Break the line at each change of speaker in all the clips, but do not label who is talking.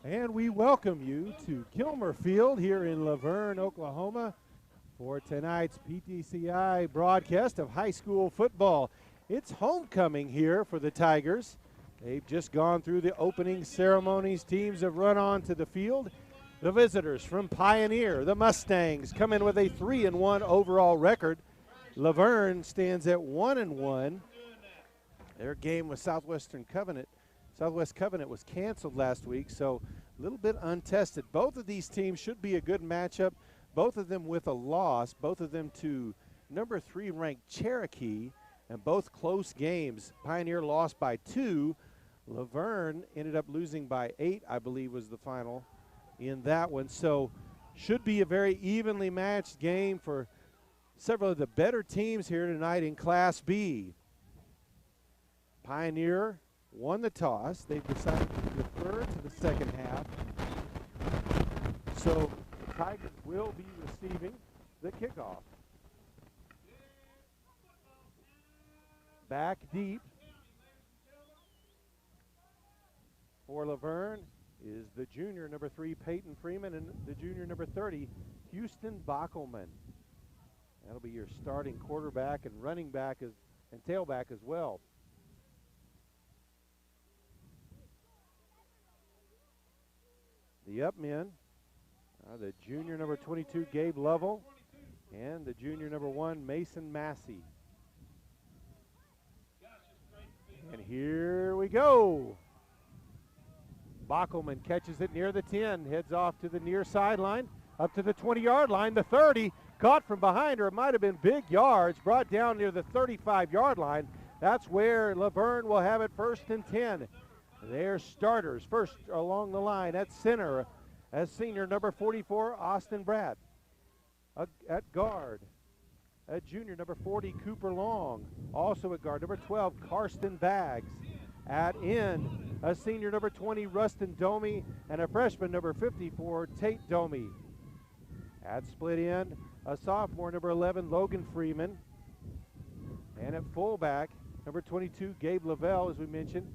And we welcome you to Gilmer Field here in Laverne, Oklahoma for tonight's PTCI broadcast of high school football. It's homecoming here for the Tigers. They've just gone through the opening ceremonies. Teams have run onto the field. The visitors from Pioneer, the Mustangs, come in with a 3-1 overall record. Laverne stands at 1-1. Their game with Southwest Covenant was canceled last week, so a little bit untested. Both of these teams should be a good matchup, both of them with a loss, both of them to number 3 ranked Cherokee, and both close games. Pioneer lost by 2. Laverne ended up losing by 8, I believe was the final in that one. So should be a very evenly matched game for several of the better teams here tonight in Class B. Pioneer won the toss. They've decided to defer to the second half. So the Tigers will be receiving the kickoff. Back deep for Laverne is the junior, number 3, Peyton Freeman, and the junior, number 30, Houston Bockelman. That'll be your starting quarterback and running back and tailback as well. The up men are the junior number 22, Gabe Lovell, and the junior number 1, Mason Massey. And here we go. Bockelman catches it near the 10, heads off to the near sideline, up to the 20-yard line, the 30, caught from behind, or it might have been big yards, brought down near the 35-yard line. That's where Laverne will have it 1st and 10. Their starters first along the line at center as senior number 44, Austin Bratt. At guard, at junior number 40, Cooper Long. Also at guard, number 12, Karsten Baggs. At end, a senior number 20, Rustin Domi, and a freshman number 54, Tate Domi. At split end, a sophomore number 11, Logan Freeman. And at fullback, number 22, Gabe Lavelle, as we mentioned.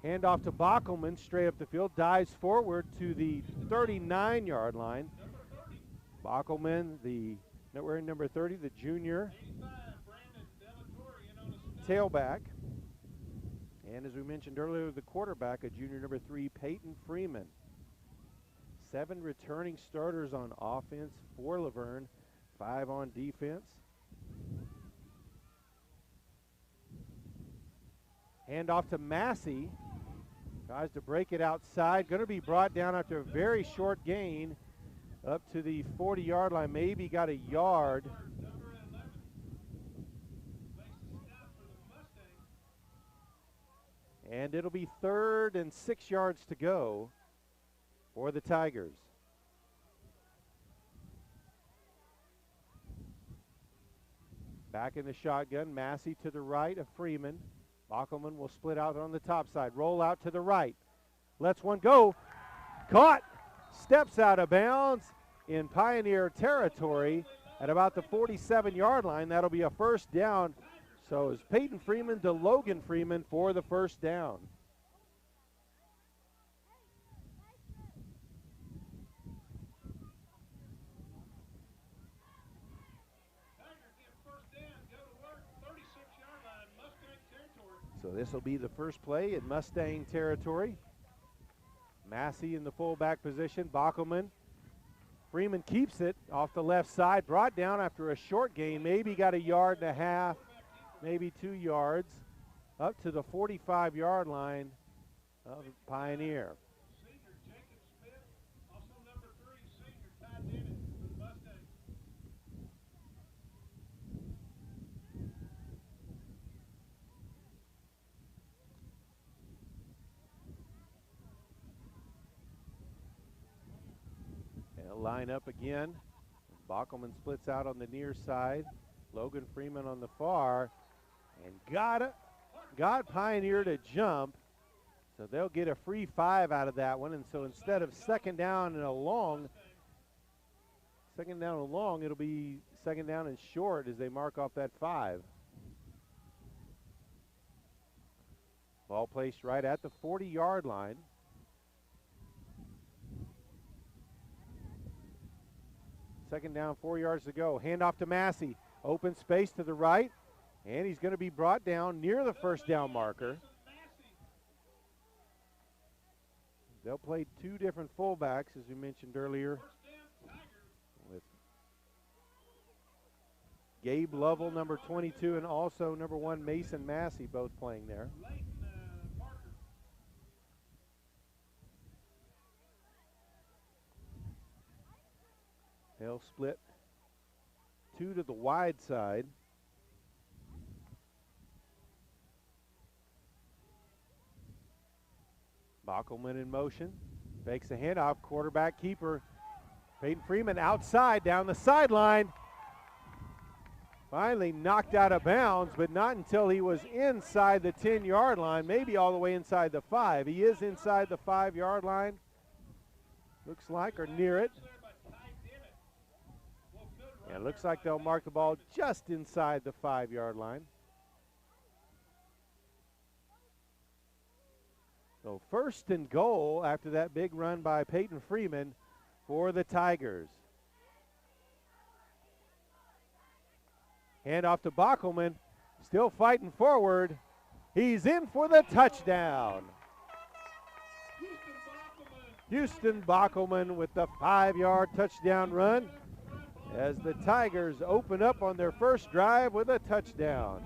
Hand off to Bockelman, straight up the field, dives forward to the 39-yard line. Bockelman, wearing number 30, the junior tailback. And as we mentioned earlier, the quarterback, a junior number 3, Peyton Freeman. 7 returning starters on offense for Laverne, 5 on defense. Hand off to Massey. Tries to break it outside. Going to be brought down after a very short gain up to the 40-yard line. Maybe got a yard. And it'll be 3rd and 6 yards to go for the Tigers. Back in the shotgun. Massey to the right of Freeman. Bockelman will split out on the top side. Roll out to the right. Lets one go. Caught. Steps out of bounds in Pioneer territory at about the 47-yard line. That'll be a 1st down. So it's Peyton Freeman to Logan Freeman for the 1st down. So this will be the first play in Mustang territory. Massey in the fullback position. Bockelman. Freeman keeps it off the left side. Brought down after a short gain. Maybe got a yard and a half, maybe 2 yards. Up to the 45-yard line of Pioneer. Line up again. Bockelman splits out on the near side. Logan Freeman on the far. And got Pioneer to jump. So they'll get a free 5 out of that one. And so instead of second down and long, it'll be 2nd down and short as they mark off that 5. Ball placed right at the 40-yard line. Second down, 4 yards to go. Handoff to Massey. Open space to the right, and he's going to be brought down near the first down marker. They'll play two different fullbacks, as we mentioned earlier, with Gabe Lovell, number 22, and also number 1, Mason Massey, both playing there. They'll split two to the wide side. Bockelman in motion, fakes a handoff, quarterback keeper. Peyton Freeman outside down the sideline. Finally knocked out of bounds, but not until he was inside the 10-yard line, maybe all the way inside the 5. He is inside the 5-yard line, looks like, or near it. Yeah, it looks like they'll mark the ball just inside the 5-yard line. So first and goal after that big run by Peyton Freeman for the Tigers. Hand off to Bockelman, still fighting forward. He's in for the touchdown. Houston Bockelman with the 5-yard touchdown run as the Tigers open up on their first drive with a touchdown.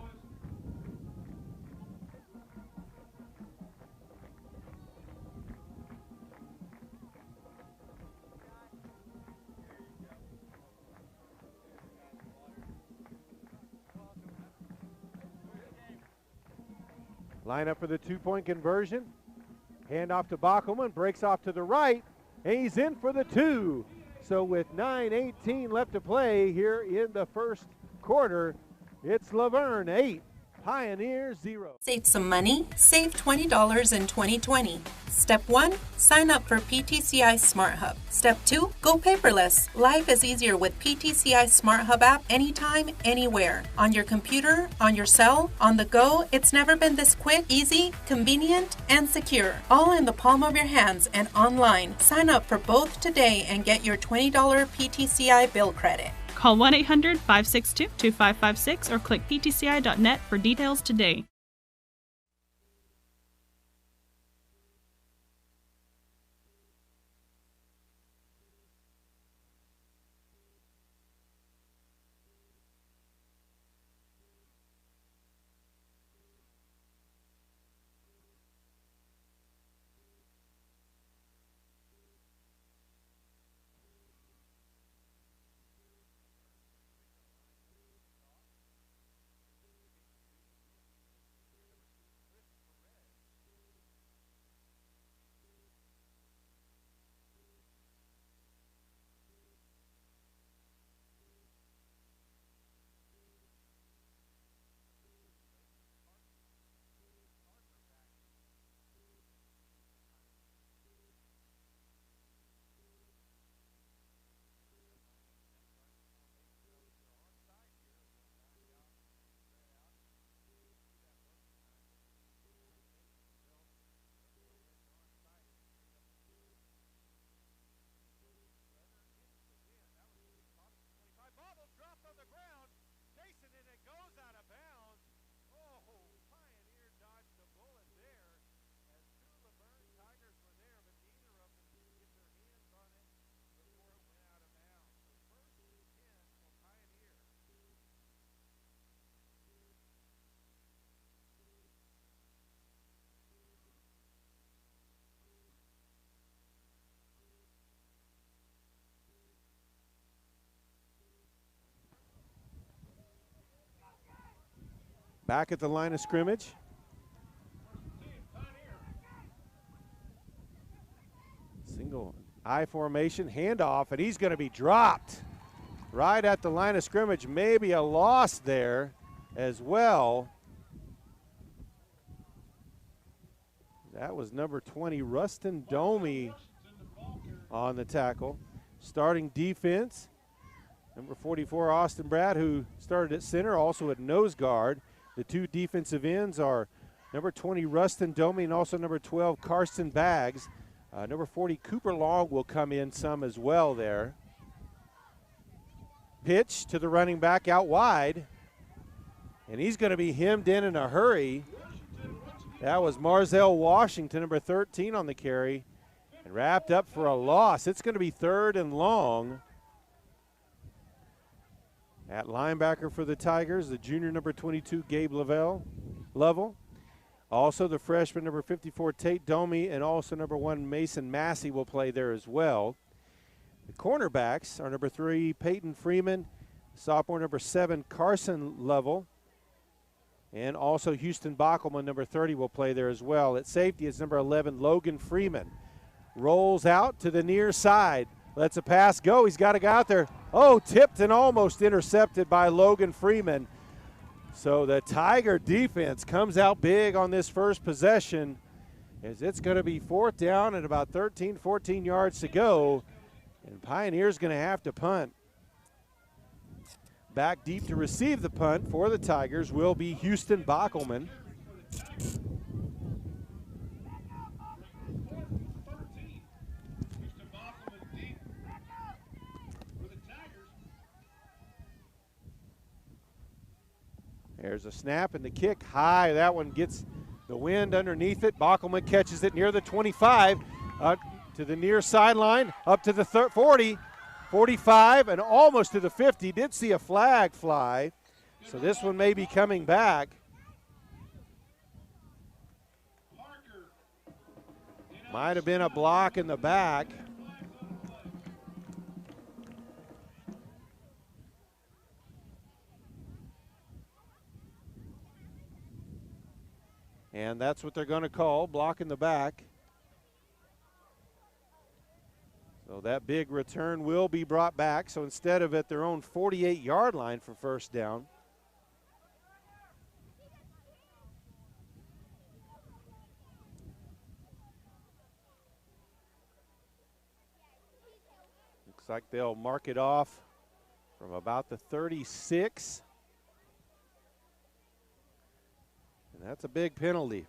Line up for the two-point conversion. Hand off to Bockelman, breaks off to the right, and he's in for the 2. So with 9:18 left to play here in the first quarter, it's Laverne 8, Pioneer 0.
Save some money? Save $20 in 2020. Step 1, sign up for PTCI Smart Hub. Step 2, go paperless. Life is easier with PTCI Smart Hub app anytime, anywhere. On your computer, on your cell, on the go, it's never been this quick, easy, convenient, and secure. All in the palm of your hands and online. Sign up for both today and get your $20 PTCI bill credit.
Call 1-800-562-2556 or click ptci.net for details today.
Back at the line of scrimmage. Single I formation, handoff, and he's going to be dropped right at the line of scrimmage. Maybe a loss there as well. That was number 20, Rustin Domi, on the tackle. Starting defense, number 44, Austin Brad, who started at center, also at nose guard. The two defensive ends are number 20, Rustin Domi, and also number 12, Carson Baggs. Number 40, Cooper Long will come in some as well there. Pitch to the running back out wide. And he's going to be hemmed in a hurry. That was Marzell Washington, number 13 on the carry, and wrapped up for a loss. It's going to be 3rd and long. At linebacker for the Tigers, the junior number 22, Gabe Lovell. Also the freshman number 54, Tate Domi, and also number 1, Mason Massey will play there as well. The cornerbacks are number 3, Peyton Freeman, sophomore number 7, Carson Lovell, and also Houston Bockelman, number 30, will play there as well. At safety is number 11, Logan Freeman. Rolls out to the near side. Lets a pass go. He's got to go out there. Oh, tipped and almost intercepted by Logan Freeman. So the Tiger defense comes out big on this first possession, as it's going to be 4th down and about 13, 14 yards to go. And Pioneer's going to have to punt. Back deep to receive the punt for the Tigers will be Houston Bockelman. There's a snap and the kick high. That one gets the wind underneath it. Bockelman catches it near the 25, to the near sideline, up to the 40, 45, and almost to the 50. Did see a flag fly, so this one may be coming back. Might have been a block in the back. And that's what they're going to call, block in the back. So that big return will be brought back. So instead of at their own 48-yard line for 1st down, looks like they'll mark it off from about the 36. And that's a big penalty.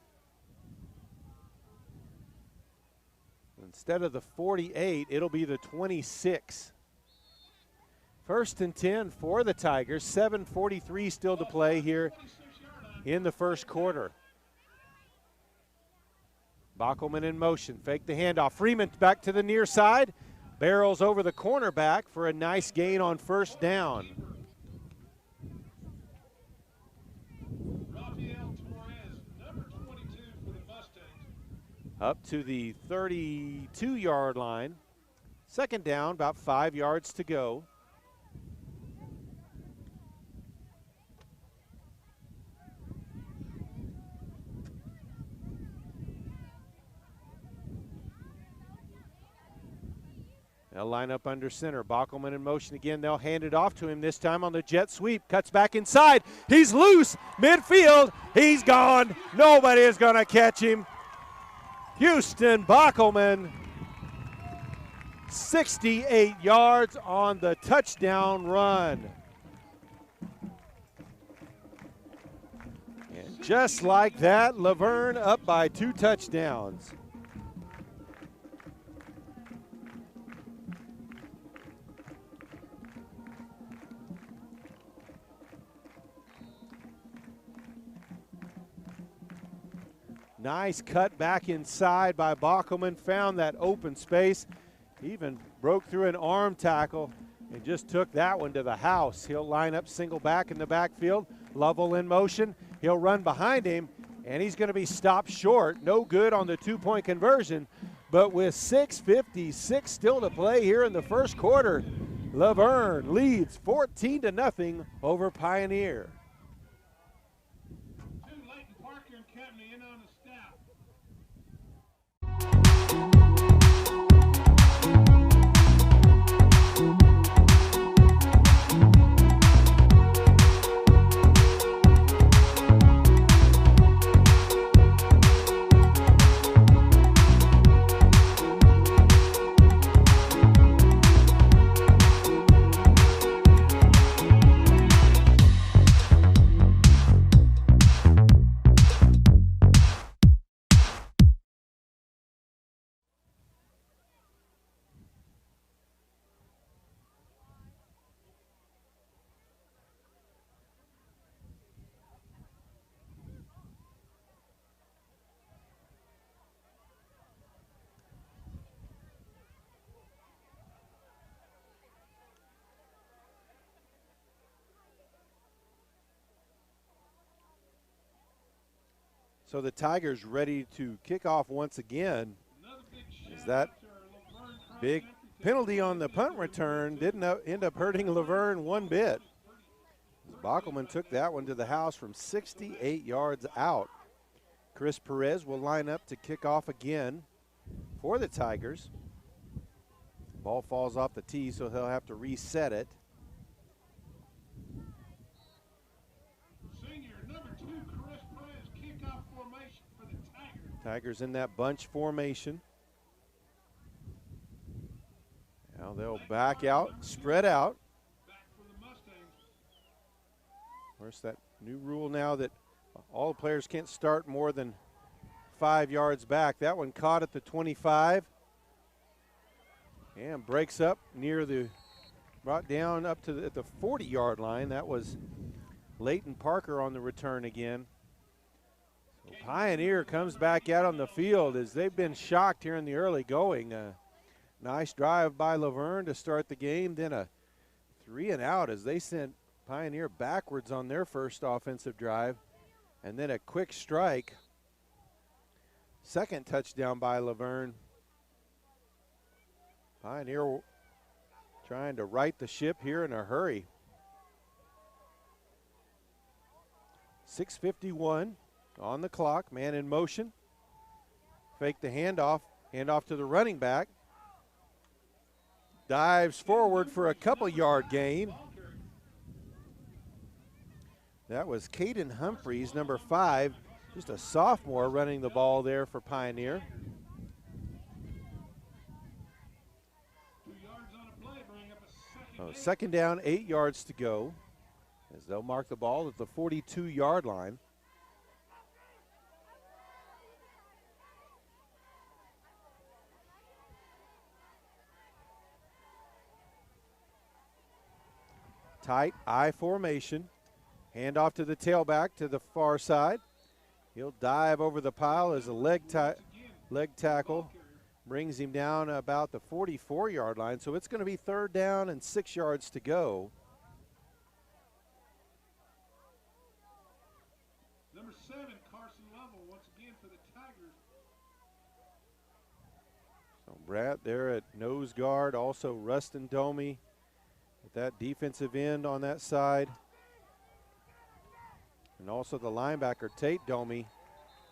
Instead of the 48, it'll be the 26. 1st and 10 for the Tigers. 7:43 still to play here in the first quarter. Bockelman in motion. Fake the handoff. Freeman back to the near side. Barrels over the cornerback for a nice gain on 1st down. Up to the 32-yard line. 2nd down, about 5 yards to go. They'll line up under center. Bockelman in motion again. They'll hand it off to him this time on the jet sweep. Cuts back inside. He's loose. Midfield. He's gone. Nobody is going to catch him. Houston Bockelman, 68 yards on the touchdown run. And just like that, Laverne up by 2 touchdowns. Nice cut back inside by Bockelman, found that open space, even broke through an arm tackle and just took that one to the house. He'll line up single back in the backfield. Lovell in motion. He'll run behind him, and he's going to be stopped short. No good on the 2-point conversion, but with 6:56 still to play here in the first quarter, Laverne leads 14-0 over Pioneer. So the Tigers ready to kick off once again. Is that big penalty on the punt return didn't end up hurting Laverne one bit. Bockelman took that one to the house from 68 yards out. Chris Perez will line up to kick off again for the Tigers. Ball falls off the tee, so he'll have to reset it.
Senior, number 2, Chris Perez, kickoff formation for the Tigers.
Tigers in that bunch formation. Now they'll back out, spread out.
Back for the Mustangs.
Of course, that new rule now that all the players can't start more than 5 yards back. That one caught at the 25 and breaks up near the, brought down up to the 40-yard line. That was Leighton Parker on the return again. So Pioneer comes back out on the field as they've been shocked here in the early going. Nice drive by Laverne to start the game, then a 3-and-out as they sent Pioneer backwards on their first offensive drive, and then a quick strike. Second touchdown by Laverne. Pioneer trying to right the ship here in a hurry. 6:51 on the clock, man in motion. Fake the handoff to the running back. Dives forward for a couple-yard gain. That was Caden Humphreys, number 5, just a sophomore running the ball there for Pioneer.
2 yards on a play, bring up a second.
Second down, 8 yards to go as they'll mark the ball at the 42-yard line. Tight I formation. Hand off to the tailback to the far side. He'll dive over the pile as a leg tackle brings him down about the 44-yard line. So it's going to be 3rd down and 6 yards to go.
Number 7, Carson Lovell, once again for the Tigers.
So Brad there at nose guard, also Rustin Domi at that defensive end on that side. And also the linebacker, Tate Domi,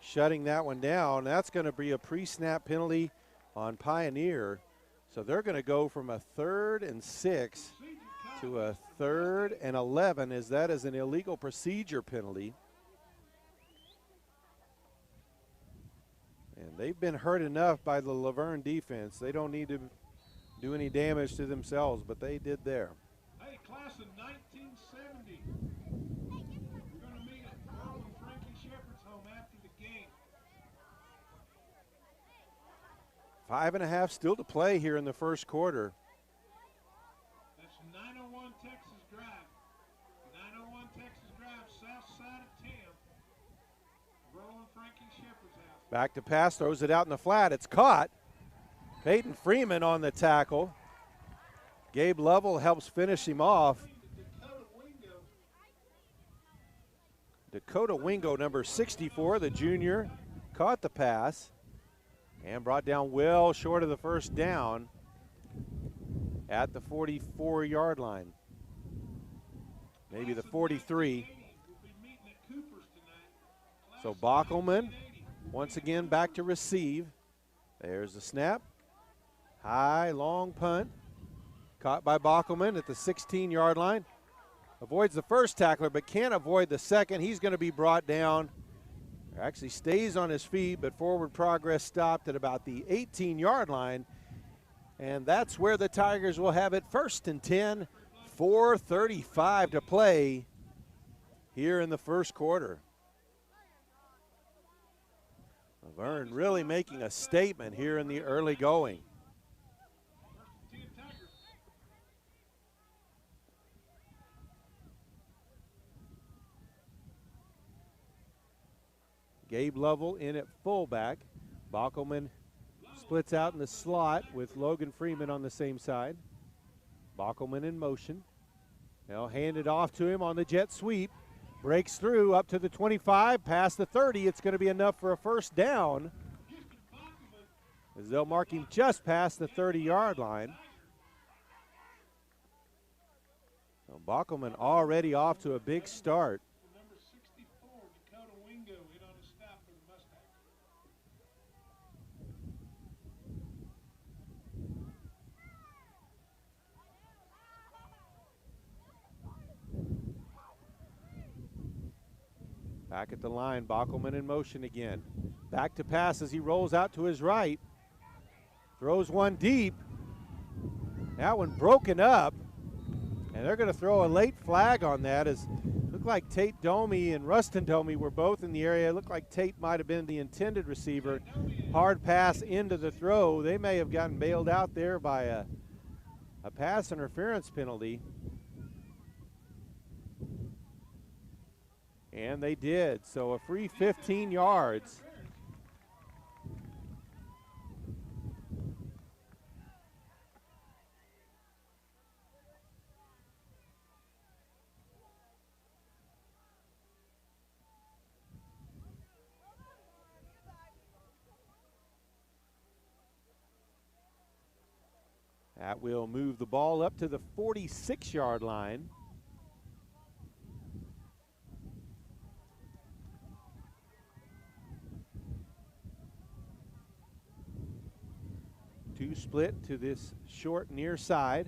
shutting that one down. That's going to be a pre-snap penalty on Pioneer. So they're going to go from a 3rd and 6 to a 3rd and 11, as that is an illegal procedure penalty. And they've been hurt enough by the Laverne defense. They don't need to do any damage to themselves, but they did there.
Hey, class of 1970. We're going to meet at Earl and Frankie Shepherd's home after the game.
5.5 still to play here in the first quarter.
That's 901 Texas Drive. 901 Texas Drive, south side of town. Earl and Frankie Shepherd's house.
Back to pass, throws it out in the flat. It's caught. Peyton Freeman on the tackle. Gabe Lovell helps finish him off. Dakota Wingo, number 64, the junior, caught the pass and brought down well short of the first down at the 44-yard line. Maybe the 43. So Bockelman once again back to receive. There's the snap. High, long punt. Caught by Bockelman at the 16-yard line. Avoids the first tackler, but can't avoid the second. He's going to be brought down. Actually stays on his feet, but forward progress stopped at about the 18-yard line. And that's where the Tigers will have it 1st and 10, 4:35 to play here in the first quarter. Laverne really making a statement here in the early going. Gabe Lovell in at fullback. Bockelman splits out in the slot with Logan Freeman on the same side. Bockelman in motion. They'll hand it off to him on the jet sweep. Breaks through up to the 25, past the 30. It's going to be enough for a first down, as they'll mark him just past the 30-yard line. So Bockelman already off to a big start.
Number 64, Dakota Wingo, hit on a stop for the Mustangs.
Back at the line, Bockelman in motion again. Back to pass as he rolls out to his right. Throws one deep. That one broken up. And they're going to throw a late flag on that, as it looked like Tate Domi and Rustin Domi were both in the area. It looked like Tate might have been the intended receiver. Hard pass into the throw. They may have gotten bailed out there by a pass interference penalty. And they did, so a free 15 yards. That will move the ball up to the 46-yard line. Two split to this short near side.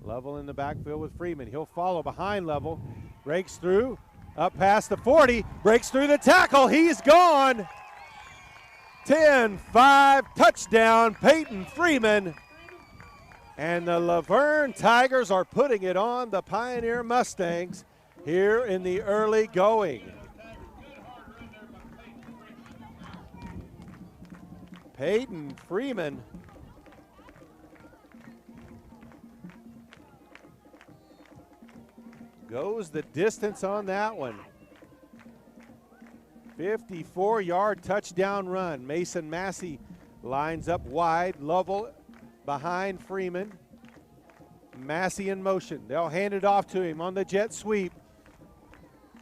Level in the backfield with Freeman. He'll follow behind Level. Breaks through, up past the 40. Breaks through the tackle. He's gone. 10-5 touchdown, Peyton Freeman. And the Laverne Tigers are putting it on the Pioneer Mustangs here in the early going. Peyton Freeman goes the distance on that one. 54-yard touchdown run. Mason Massey lines up wide. Lovell behind Freeman. Massey in motion. They'll hand it off to him on the jet sweep.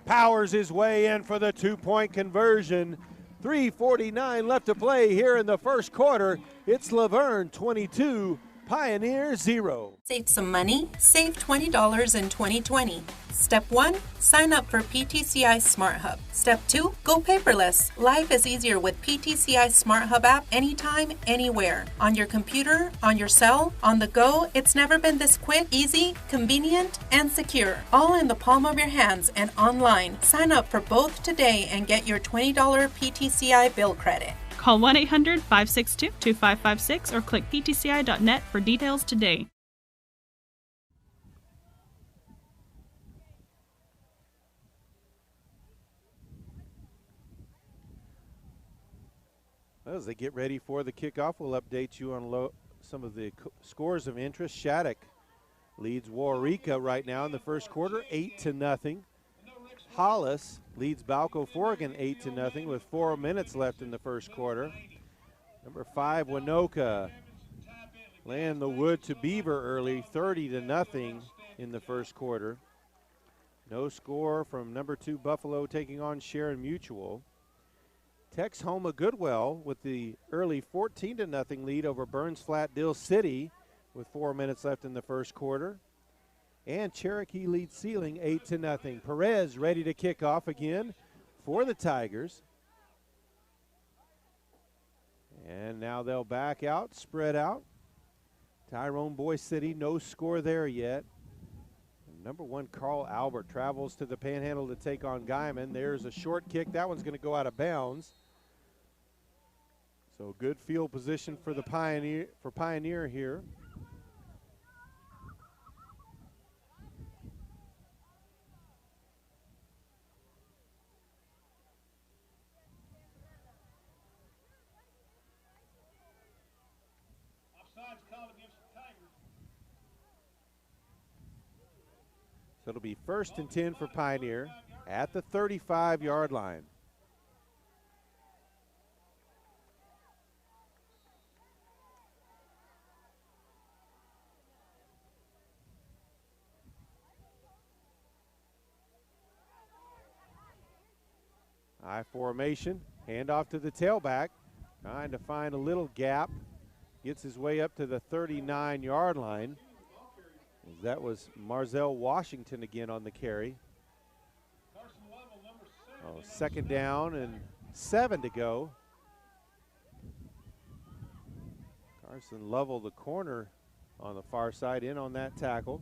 Powers his way in for the two-point conversion. 3:49 left to play here in the first quarter. It's Laverne 22, Pioneer 0.
Save some money? Save $20 in 2020. Step 1, sign up for PTCI Smart Hub. Step 2, go paperless. Life is easier with PTCI Smart Hub app anytime, anywhere. On your computer, on your cell, on the go, it's never been this quick, easy, convenient, and secure. All in the palm of your hands and online. Sign up for both today and get your $20 PTCI bill credit.
Call 1-800-562-2556 or click ptci.net for details today.
As they get ready for the kickoff, we'll update you on some of the scores of interest. Shattuck leads Waurika right now in the first quarter, 8-0. Hollis leads Balco Forgan 8-0 with 4 minutes left in the first quarter. Number 5, Winoka laying the wood to Beaver early, 30-0 in the first quarter. No score from number 2 Buffalo taking on Sharon Mutual. Texhoma Goodwell with the early 14-0 lead over Burns Flat Dill City with 4 minutes left in the first quarter. And Cherokee leads Sealing 8-0. Perez ready to kick off again for the Tigers. And now they'll back out, spread out. Tyrone Boy City, no score there yet. Number 1, Carl Albert travels to the Panhandle to take on Guyman. There's a short kick. That one's going to go out of bounds. So good field position for the Pioneer here.
Offsides call against the Tigers.
So it'll be 1st and 10 for Pioneer at the 35-yard line. I formation, handoff to the tailback, trying to find a little gap. Gets his way up to the 39-yard line. That was Marzell Washington again on the carry. Oh, second down and 7 to go. Carson Lovell, the corner on the far side, in on that tackle.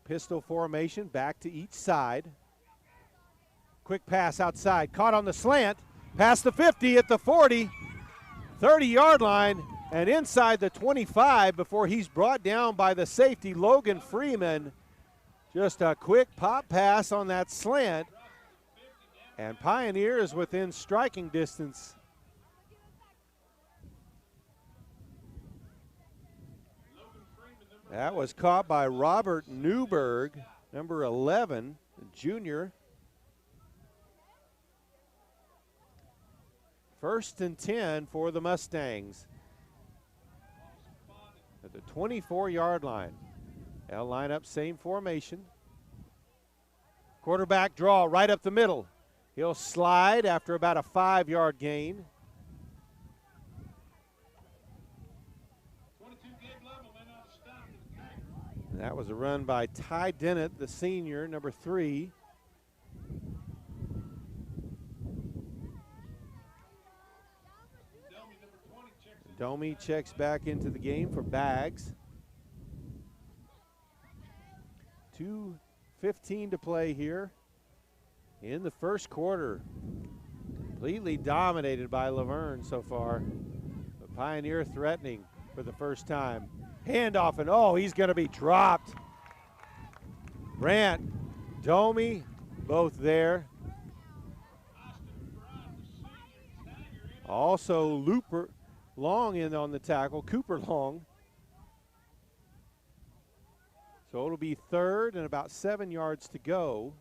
Pistol formation, back to each side. Quick pass outside, caught on the slant, past the 50 at the 40, 30-yard line, and inside the 25 before he's brought down by the safety, Logan Freeman. Just a quick pop pass on that slant, and Pioneer is within striking distance. That was caught by Robert Newberg, number 11, junior. First and 10 for the Mustangs at the 24-yard line. They'll line up same formation. Quarterback draw right up the middle. He'll slide after about a 5-yard gain. That was a run by Ty Dennett, the senior, number 3. Domi checks back into the game for Bags. 2:15 to play here in the first quarter. Completely dominated by Laverne so far. But Pioneer threatening for the first time. Handoff, and oh, he's going to be dropped. Brandt, Domi, both there. Also Looper, Long in on the tackle, Cooper Long. So it'll be third and about 7 yards to go.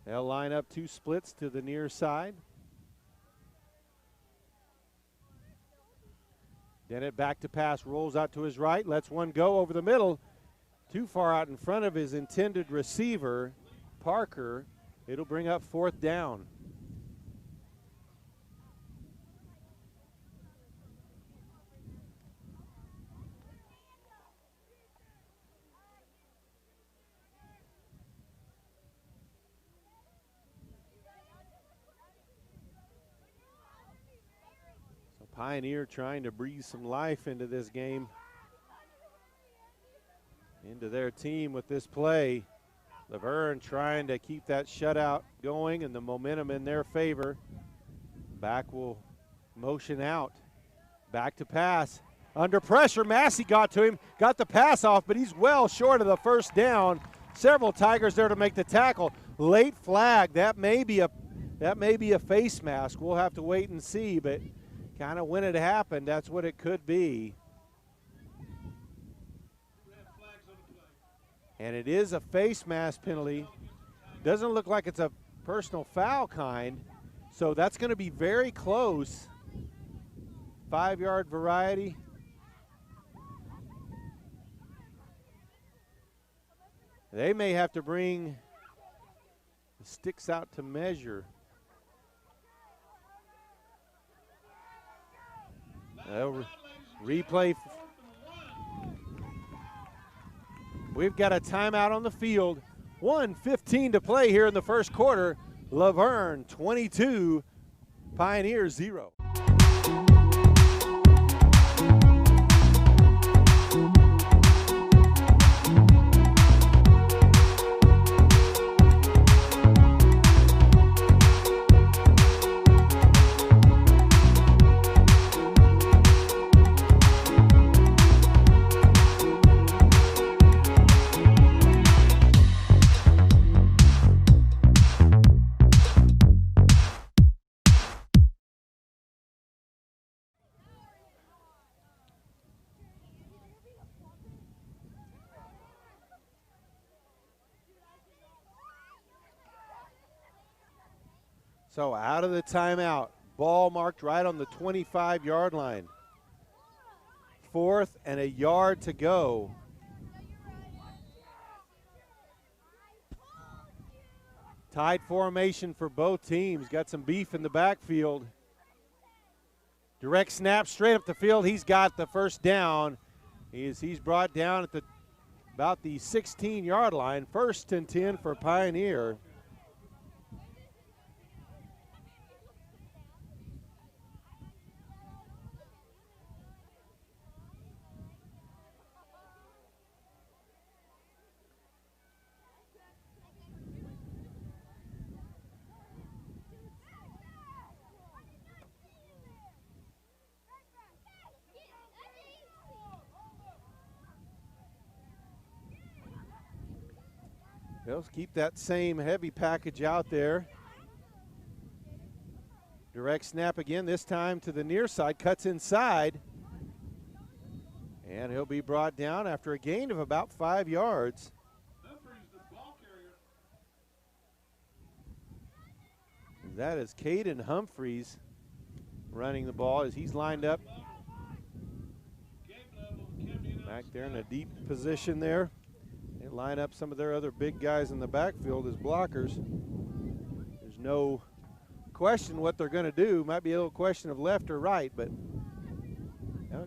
They'll line up 2 splits to the near side. Dennett back to pass, rolls out to his right, lets one go over the middle. Too far out in front of his intended receiver, Parker. It'll bring up 4th down. Pioneer trying to breathe some life into this game, into their team with this play. Laverne trying to keep that shutout going and the momentum in their favor. Back will motion out. Back to pass. Under pressure, Massey got to him, got the pass off, but he's well short of the first down. Several Tigers there to make the tackle. Late flag, that may be a face mask. We'll have to wait and see, but kind of when it happened, that's what it could be. And it is a face mask penalty. Doesn't look like it's a personal foul kind, so that's going to be very close. 5-yard variety. They may have to bring the sticks out to measure. Replay. We've got a timeout on the field. 1:15 to play here in the first quarter. Laverne 22, Pioneer 0. So out of the timeout, ball marked right on the 25-yard line. 4th and a yard to go. Tight formation for both teams. Got some beef in the backfield. Direct snap straight up the field. He's got the first down. He's brought down at about the 16-yard line. 1st and 10 for Pioneer. They'll keep that same heavy package out there. Direct snap again, this time to the near side, cuts inside. And he'll be brought down after a gain of about 5 yards. That is Caden Humphreys running the ball as he's lined up back there in a deep position there. They line up some of their other big guys in the backfield as blockers. There's no question what they're going to do. Might be a little question of left or right, but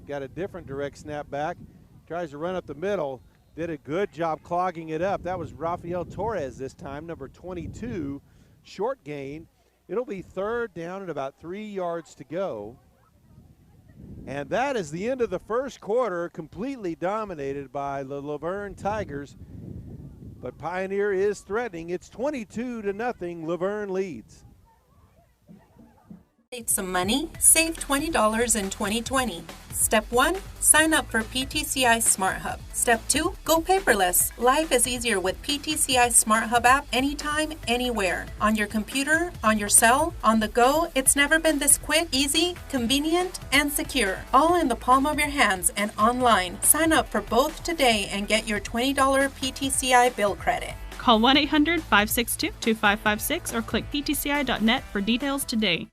got a different direct snap back. Tries to run up the middle. Did a good job clogging it up. That was Rafael Torres this time, number 22. Short gain. It'll be 3rd down and about 3 yards to go. And that is the end of the first quarter, completely dominated by the Laverne Tigers. But Pioneer is threatening. It's 22-0. Laverne leads.
Save some money? Save $20 in 2020. Step 1, sign up for PTCI Smart Hub. Step 2, go paperless. Life is easier with PTCI Smart Hub app anytime, anywhere. On your computer, on your cell, on the go, it's never been this quick, easy, convenient, and secure. All in the palm of your hands and online. Sign up for both today and get your $20 PTCI bill credit.
Call 1-800-562-2556 or click ptci.net for details today.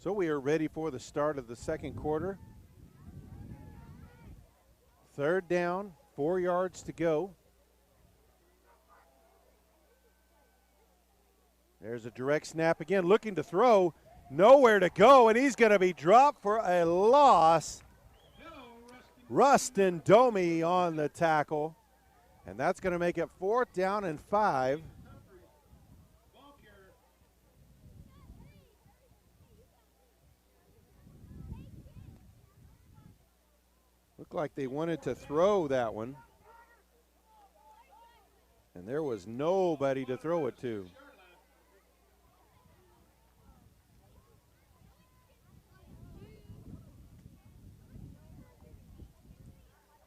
So we are ready for the start of the second quarter. 3rd down, 4 yards to go. There's a direct snap again, looking to throw, nowhere to go, and he's going to be dropped for a loss. Rustin Domi on the tackle, and that's going to make it 4th down and 5. Looked like they wanted to throw that one, and there was nobody to throw it to.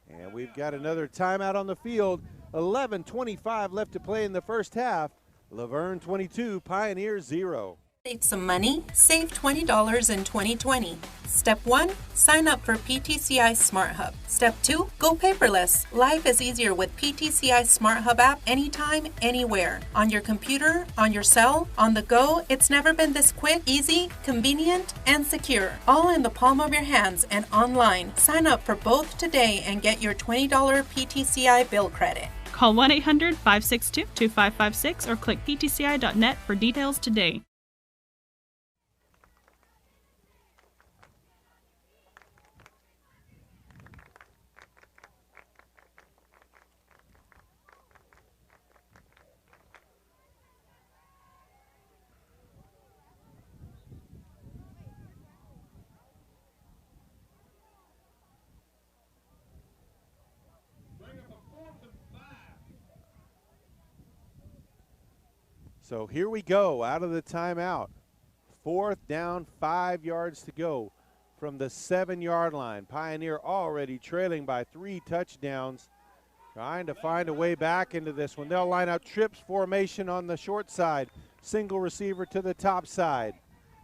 And we've got another timeout on the field. 11:25 left to play in the first half. Laverne 22, Pioneer 0.
Save some money? Save $20 in 2020. Step 1. Sign up for PTCI Smart Hub. Step 2. Go paperless. Life is easier with PTCI Smart Hub app anytime, anywhere. On your computer, on your cell, on the go. It's never been this quick, easy, convenient, and secure. All in the palm of your hands and online. Sign up for both today and get your $20 PTCI bill credit.
Call 1-800-562-2556 or click ptci.net for details today.
So here we go, out of the timeout. 4th down, 5 yards to go from the 7-yard line. Pioneer already trailing by 3 touchdowns, trying to find a way back into this one. They'll line up trips formation on the short side. Single receiver to the top side.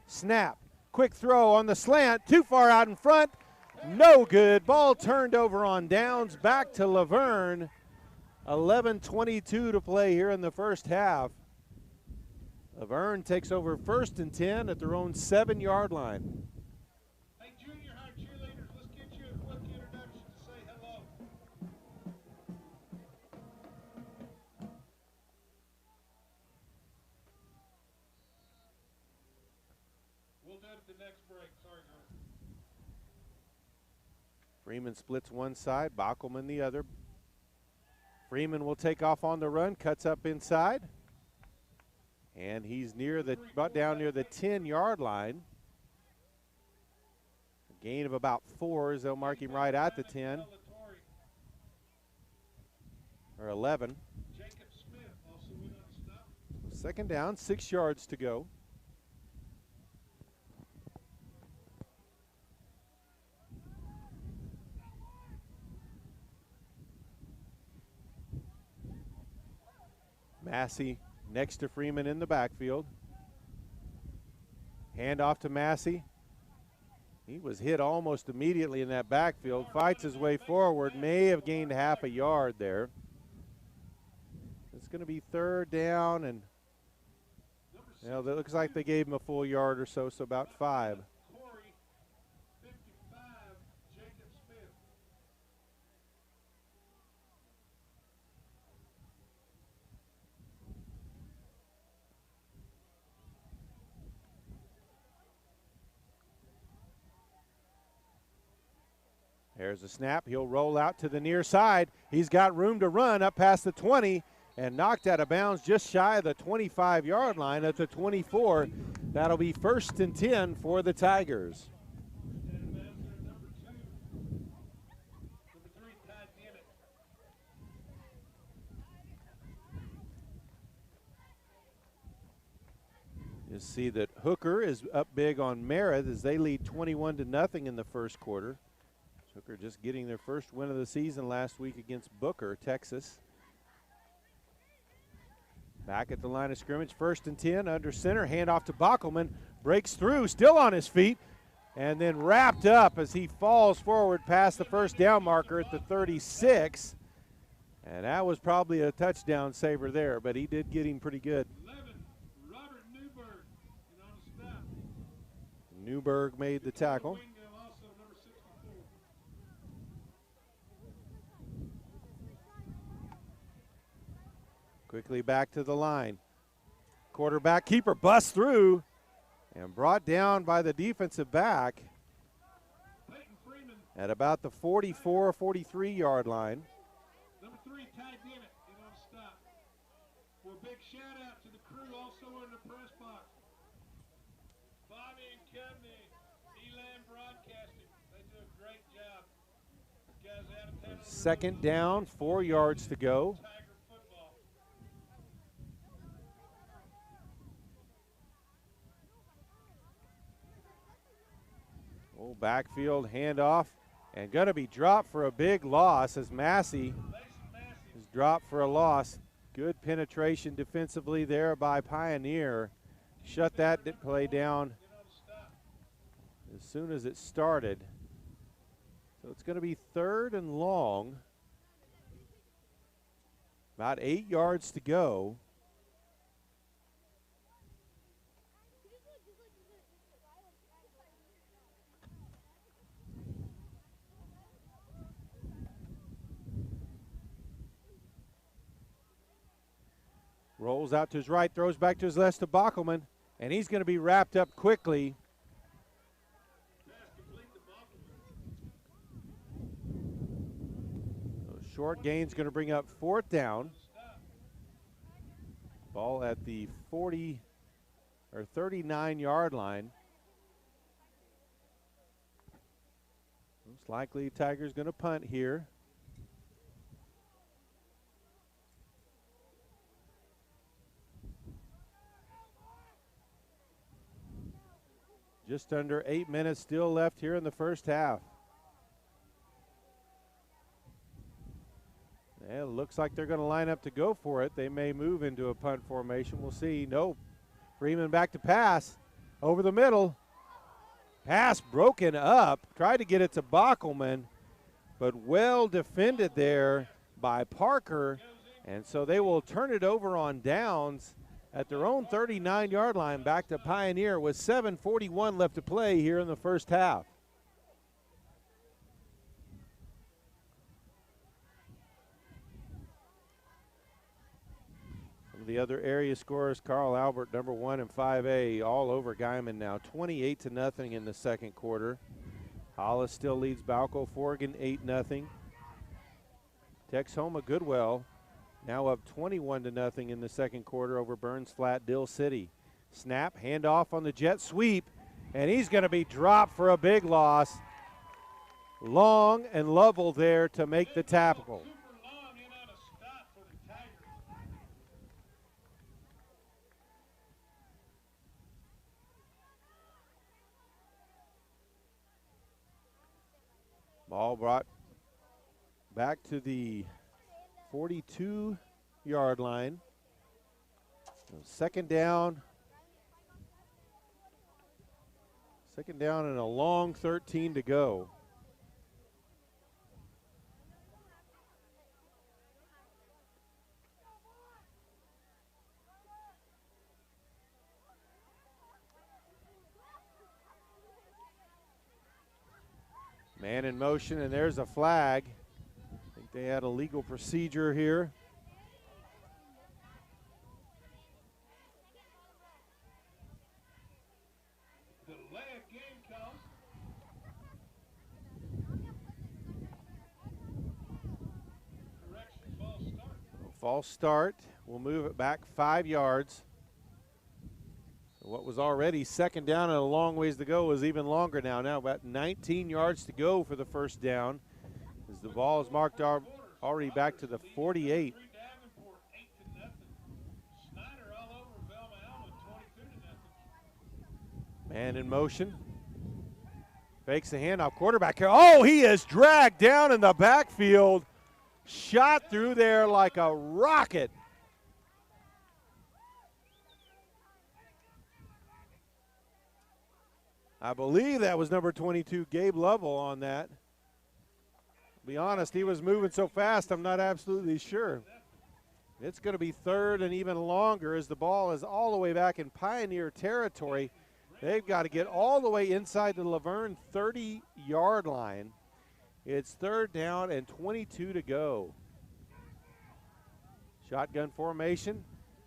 Snap, quick throw on the slant, too far out in front. No good, ball turned over on downs, back to Laverne. 11:22 to play here in the first half. Laverne takes over 1st and 10 at their own 7-yard line.
Hey, junior high cheerleaders, let's get you a quick introduction to say hello. We'll do it at the next break. Sorry, Hunter.
Freeman splits one side, Bockelman the other. Freeman will take off on the run, cuts up inside. And he's about down near the 10-yard line. A gain of about 4 as they'll mark him right at the 10. Or 11. Second down, 6 yards to go. Massey next to Freeman in the backfield. Hand off to Massey. He was hit almost immediately in that backfield. Fights his way forward. May have gained half a yard there. It's going to be 3rd down, and it looks like they gave him a full yard or so, so about 5. There's a snap. He'll roll out to the near side. He's got room to run up past the 20 and knocked out of bounds just shy of the 25-yard line at the 24. That'll be 1st and 10 for the Tigers. You see that Hooker is up big on Merritt as they lead 21-0 in the first quarter. Hooker just getting their first win of the season last week against Booker, Texas. Back at the line of scrimmage, 1st and 10 under center. Hand off to Bockelman, breaks through, still on his feet, and then wrapped up as he falls forward past the 1st down marker at the 36. And that was probably a touchdown saver there, but he did get him pretty good. Newberg made the tackle. Quickly back to the line. Quarterback keeper busts through and brought down by the defensive back at about the 44, 43-yard line.
Number 3, Ty Dennett, on stop. For a big shout out to the crew also in the press box. Bobby and Company, Elan Broadcasting. They do a great job. Guys out of town.
2nd down, 4 yards to go. Oh, backfield handoff and going to be dropped for a big loss as Massey is dropped for a loss. Good penetration defensively there by Pioneer. shut that play down as soon as it started. So it's going to be 3rd and long. About 8 yards to go. Rolls out to his right, throws back to his left to Bockelman, and he's going to be wrapped up quickly. So short gain's going to bring up 4th down. Ball at the 40 or 39-yard line. Most likely Tiger's going to punt here. Just under 8 minutes still left here in the first half. Yeah, it looks like they're going to line up to go for it. They may move into a punt formation. We'll see. Nope. Freeman back to pass. Over the middle. Pass broken up. Tried to get it to Bockelman, but well defended there by Parker. And so they will turn it over on downs at their own 39-yard line back to Pioneer with 7:41 left to play here in the first half. Some of the other area scorers, Carl Albert, number 1 in 5A, all over Guyman now, 28-0 in the second quarter. Hollis still leads Balco Forgan 8-0. Texhoma Goodwell now up 21-0 in the second quarter over Burns Flat Dill City. Snap, handoff on the jet sweep, and he's going to be dropped for a big loss. Long and Lovell there to make the tackle. Ball brought back to the 42-yard line. Second down. Second down and a long 13 to go. Man in motion, and there's a flag. I think they had a legal procedure here. False start. We'll move it back 5 yards. What was already second down and a long ways to go is even longer now. Now about 19 yards to go for the first down as the ball is marked already back to the 48. Man in motion. Fakes the handoff. Quarterback here. Oh, he is dragged down in the backfield. Shot through there like a rocket. I believe that was number 22, Gabe Lovell, on that. To be honest, he was moving so fast, I'm not absolutely sure. It's going to be third and even longer as the ball is all the way back in Pioneer territory. They've got to get all the way inside the Laverne 30-yard line. It's third down and 22 to go. Shotgun formation.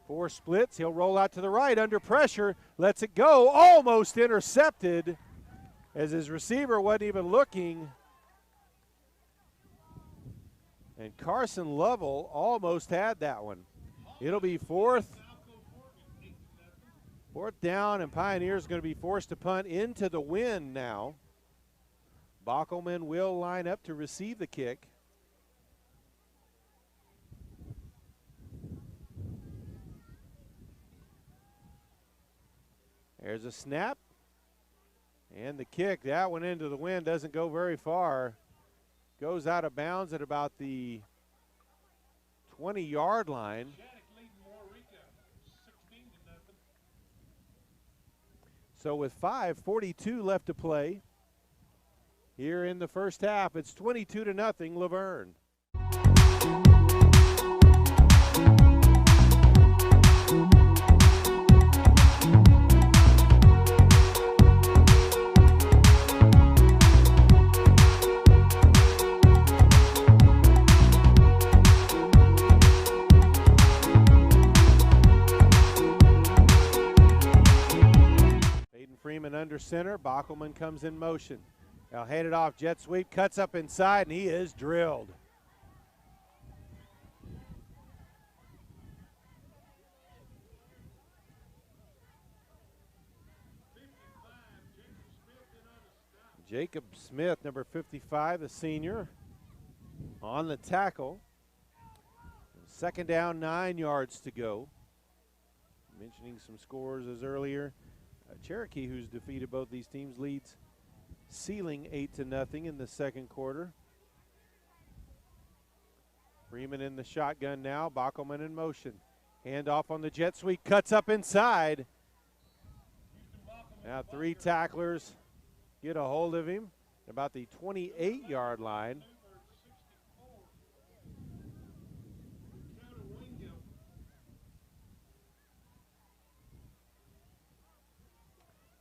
4 splits. He'll roll out to the right under pressure. Lets it go. Almost intercepted as his receiver wasn't even looking. And Carson Lovell almost had that one. It'll be fourth down, and Pioneer's going to be forced to punt into the wind now. Bockelman will line up to receive the kick. There's a snap. And the kick, that one into the wind, doesn't go very far. Goes out of bounds at about the 20-yard line. So with 5:42 left to play here in the first half, it's 22-0 Laverne. Freeman under center. Bockelman comes in motion. Now hand it off. Jet sweep. Cuts up inside, and he is drilled. Jacob Smith, number 55, the senior, on the tackle. Second down, 9 yards to go. Mentioning some scores as earlier. Cherokee, who's defeated both these teams, leads Sealing 8-0 in the second quarter. Freeman in the shotgun now. Bockelman in motion. Handoff on the jet sweep. Cuts up inside. Now 3 tacklers get a hold of him about the 28-yard line.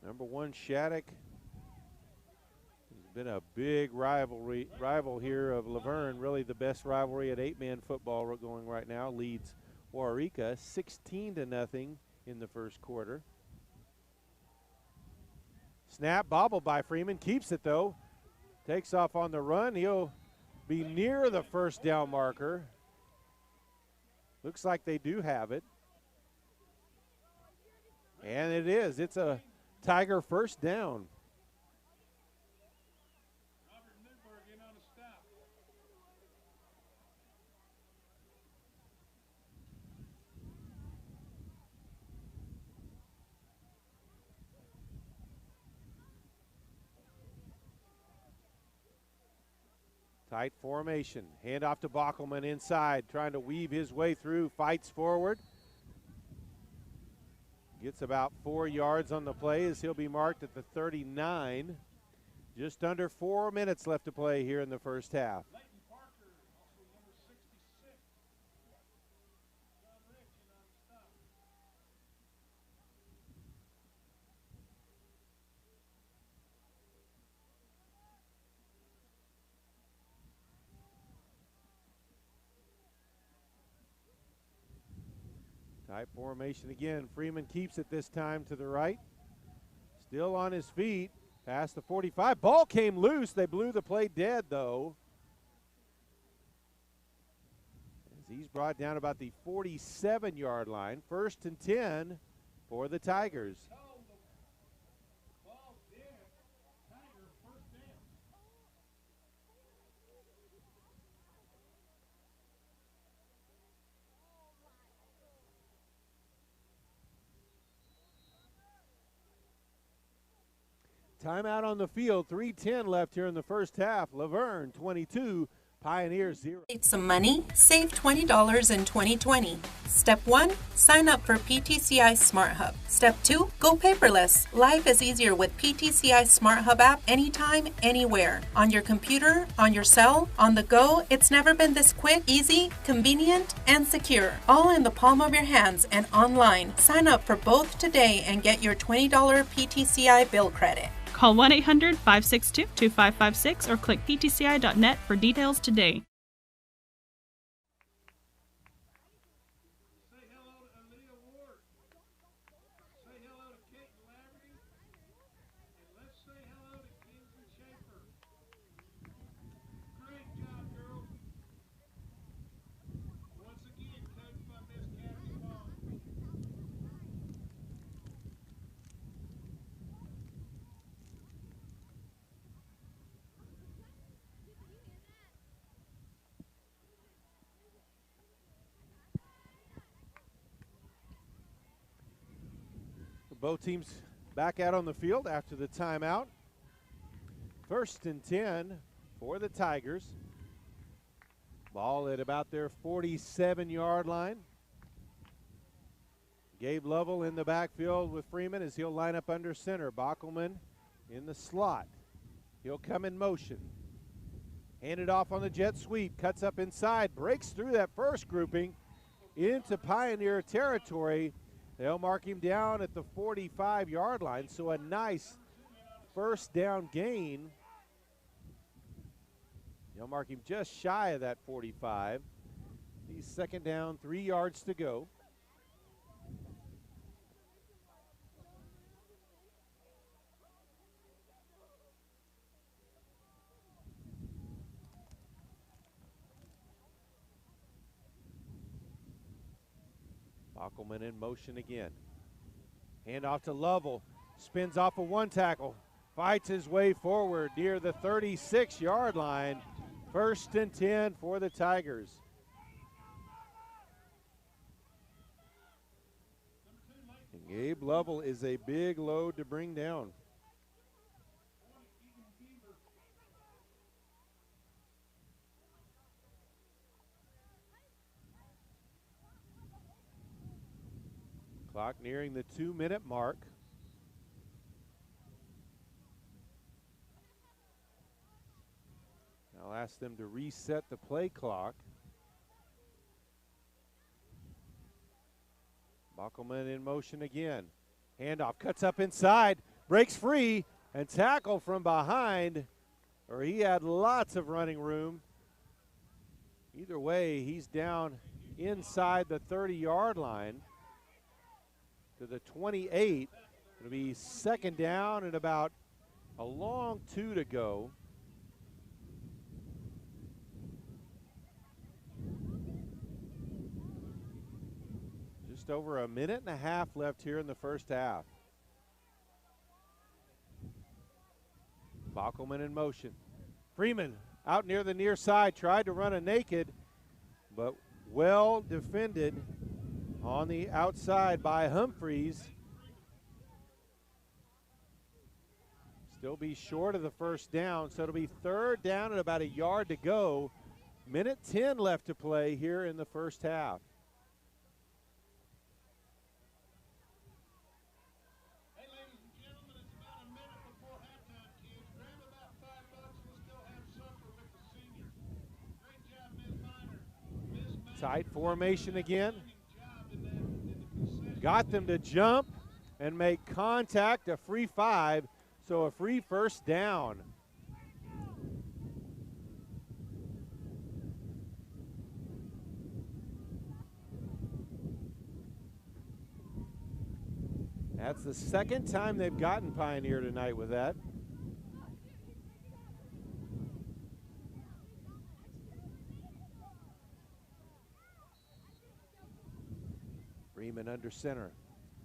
Number 1, Shattuck, has been a big rival here of Laverne, really the best rivalry at 8-man football going right now. Leads Waurika 16-0 in the first quarter. Snap, bobbled by Freeman, keeps it though. Takes off on the run. He'll be near the first down marker. Looks like they do have it. And it is. It's a Tiger first down. Tight formation. Hand off to Bockelman inside, trying to weave his way through, fights forward. Gets about 4 yards on the play as he'll be marked at the 39. Just under 4 minutes left to play here in the first half. Tight formation again. Freeman keeps it this time to the right. Still on his feet. Past the 45. Ball came loose. They blew the play dead, though. As he's brought down about the 47-yard line. 1st and 10 for the Tigers. Timeout on the field. 3:10 left here in the first half. Laverne 22, Pioneers 0.
Save some money? Save $20 in 2020. Step 1, sign up for PTCI Smart Hub. Step 2, go paperless. Life is easier with PTCI Smart Hub app anytime, anywhere. On your computer, on your cell, on the go, it's never been this quick, easy, convenient, and secure. All in the palm of your hands and online. Sign up for both today and get your $20 PTCI bill credit.
Call 1-800-562-2556 or click ptci.net for details today.
Say hello to Aaliyah Ward. Say hello to Kate and Laverne. And let's say hello to Kingsley Schaefer. Great job, girls. Once again, coached by Miss Kathy Long.
Both teams back out on the field after the timeout. 1st and 10 for the Tigers. Ball at about their 47-yard line. Gabe Lovell in the backfield with Freeman as he'll line up under center. Bockelman in the slot. He'll come in motion. Hand it off on the jet sweep. Cuts up inside. Breaks through that first grouping into Pioneer territory. They'll mark him down at the 45-yard line. So a nice first down gain. They'll mark him just shy of that 45. He's second down, 3 yards to go. Bockelman in motion again. Hand off to Lovell. Spins off of one tackle. Fights his way forward near the 36-yard line. First and 10 for the Tigers. And Gabe Lovell is a big load to bring down. Clock nearing the 2-minute mark. I'll ask them to reset the play clock. Bockelman in motion again. Handoff, cuts up inside, breaks free, and tackle from behind, or he had lots of running room. Either way, he's down inside the 30-yard line to the 28. It'll be second down and about a long 2 to go. Just over a minute and a half left here in the first half. Bockelman in motion. Freeman out near the near side, tried to run a naked, but well defended on the outside by Humphreys. Still be short of the first down, so it'll be third down and about a yard to go. Minute 10 left to play here in the first half.
Hey, ladies and gentlemen, it's about a minute before halftime, kids. Grab about $5 and we'll still have supper with the seniors. Great job, Ms. Miner. Ms. Miner.
Tight formation again. Got them to jump and make contact, a free 5, so a free first down. That's the second time they've gotten Pioneer tonight with that. Freeman under center.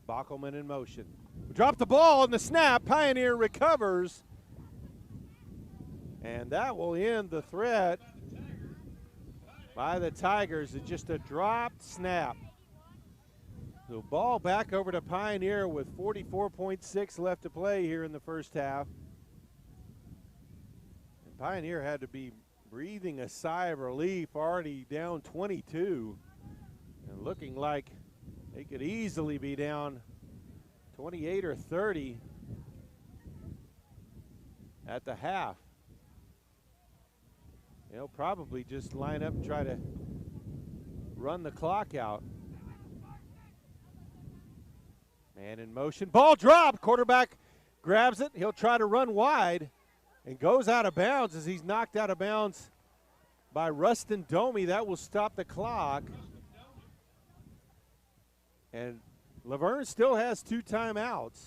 Bockelman in motion. Drop the ball in the snap. Pioneer recovers. And that will end the threat by the Tigers. It's just a dropped snap. So ball back over to Pioneer with 44.6 left to play here in the first half. And Pioneer had to be breathing a sigh of relief, already down 22 and looking like they could easily be down 28 or 30 at the half. They'll probably just line up and try to run the clock out. Man in motion, ball dropped, quarterback grabs it, he'll try to run wide and goes out of bounds as he's knocked out of bounds by Rustin Domi. That will stop the clock. And Laverne still has 2 timeouts,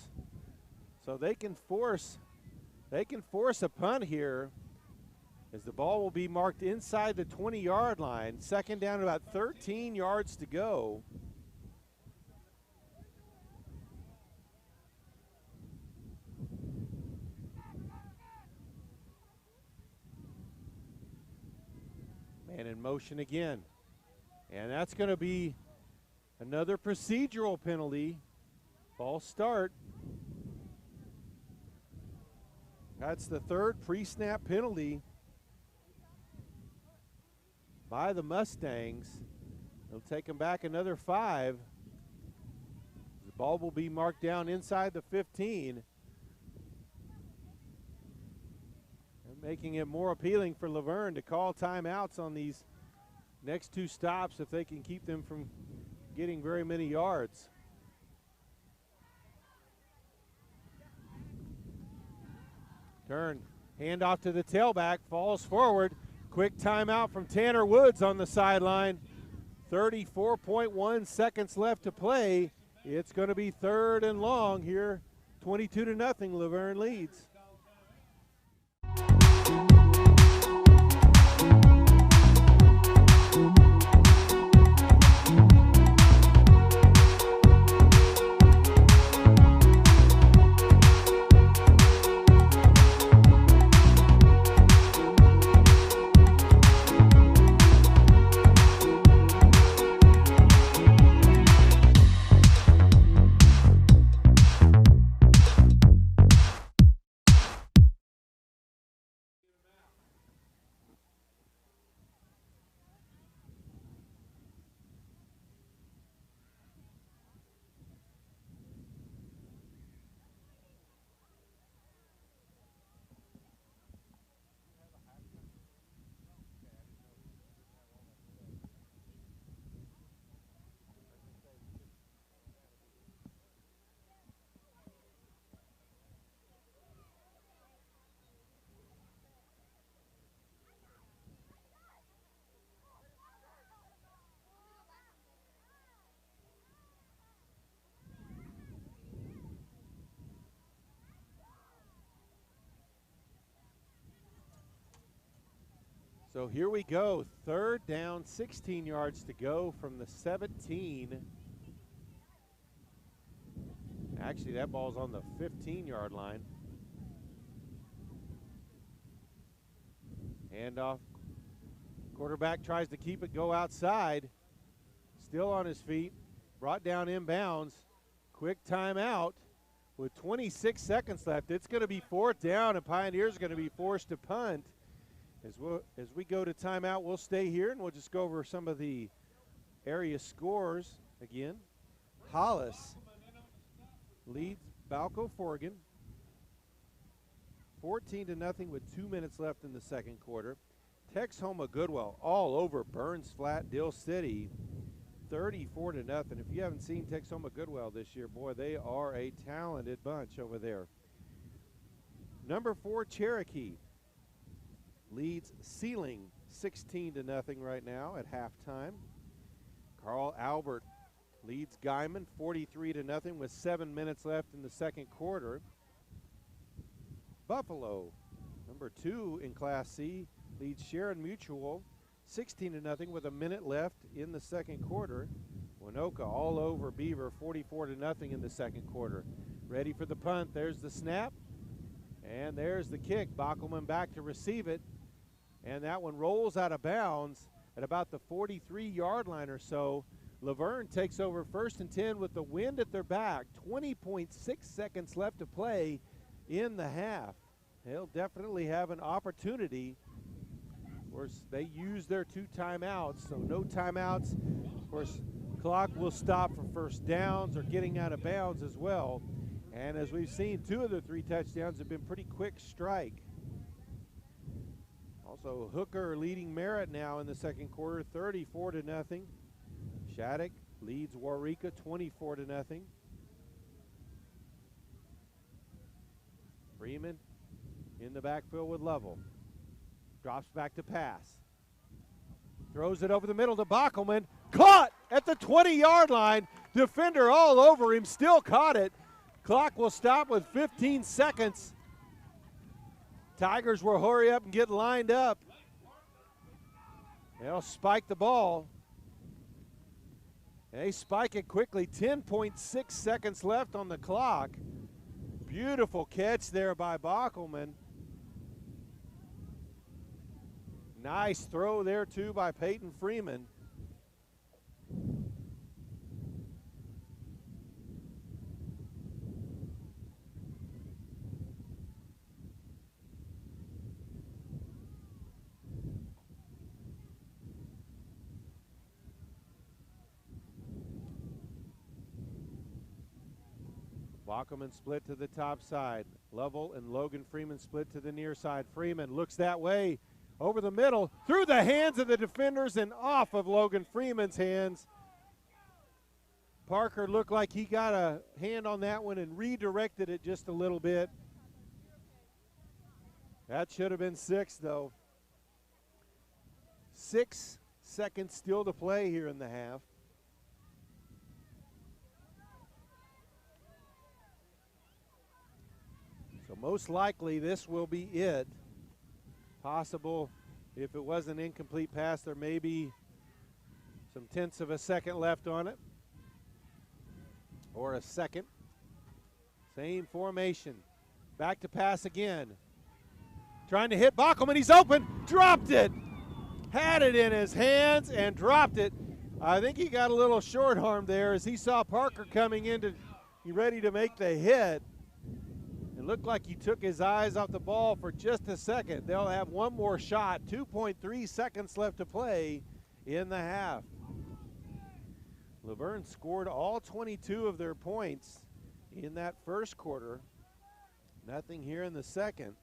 so they can force a punt here as the ball will be marked inside the 20-yard line. Second down, about 13 yards to go. Man in motion again, and that's going to be another procedural penalty. False start. That's the third pre-snap penalty by the Mustangs. They'll take them back another 5. ball will be marked down inside the 15. And making it more appealing for Laverne to call timeouts on these next two stops if they can keep them from getting very many yards. Turn, handoff to the tailback, falls forward. Quick timeout from Tanner Woods on the sideline. 34.1 seconds left to play. It's going to be 3rd and long here. 22-0, Laverne leads. So here we go, 3rd down, 16 yards to go from the 17. Actually, that ball's on the 15-yard line. Handoff. Quarterback tries to keep it go outside. Still on his feet. Brought down inbounds. Quick timeout with 26 seconds left. It's going to be 4th down, and Pioneers are going to be forced to punt. As we go to timeout, we'll stay here, and we'll just go over some of the area scores again. Hollis leads Balco Forgan 14-0 with 2 minutes left in the second quarter. Texhoma Goodwell all over Burns Flat, Dill City, 34-0. If you haven't seen Texhoma Goodwell this year, boy, they are a talented bunch over there. Number 4, Cherokee leads Sealing 16-0 right now at halftime. Carl Albert leads Guyman 43-0 with 7 minutes left in the second quarter. Buffalo, number 2 in Class C, leads Sharon Mutual 16-0 with a minute left in the second quarter. Winoka all over Beaver 44-0 in the second quarter. Ready for the punt. There's the snap. And there's the kick. Bockelman back to receive it. And that one rolls out of bounds at about the 43-yard line or so. Laverne takes over 1st and 10 with the wind at their back. 20.6 seconds left to play in the half. They'll definitely have an opportunity. Of course, they use their 2 timeouts, so no timeouts. Of course, clock will stop for first downs or getting out of bounds as well. And as we've seen, 2 of the 3 touchdowns have been pretty quick strike. Also, Hooker leading Merritt now in the second quarter, 34-0. Shattuck leads Waurika 24-0. Freeman in the backfield with Lovell. Drops back to pass. Throws it over the middle to Bockelman. Caught at the 20-yard line. Defender all over him, still caught it. Clock will stop with 15 seconds. Tigers will hurry up and get lined up. They'll spike the ball. They spike it quickly. 10.6 seconds left on the clock. Beautiful catch there by Bockelman. Nice throw there, too, by Peyton Freeman. Bockelman split to the top side. Lovell and Logan Freeman split to the near side. Freeman looks that way, over the middle, through the hands of the defenders and off of Logan Freeman's hands. Parker looked like he got a hand on that one and redirected it just a little bit. That should have been 6, though. 6 seconds still to play here in the half. So most likely this will be it. Possible if it was an incomplete pass, there may be some tenths of a second left on it. Or a second. Same formation. Back to pass again. Trying to hit Bockelman. He's open. Dropped it. Had it in his hands and dropped it. I think he got a little short arm there as he saw Parker coming in to be ready to make the hit. It looked like he took his eyes off the ball for just a second. They'll have one more shot. 2.3 seconds left to play in the half. Laverne scored all 22 of their points in that first quarter. Nothing here in the second.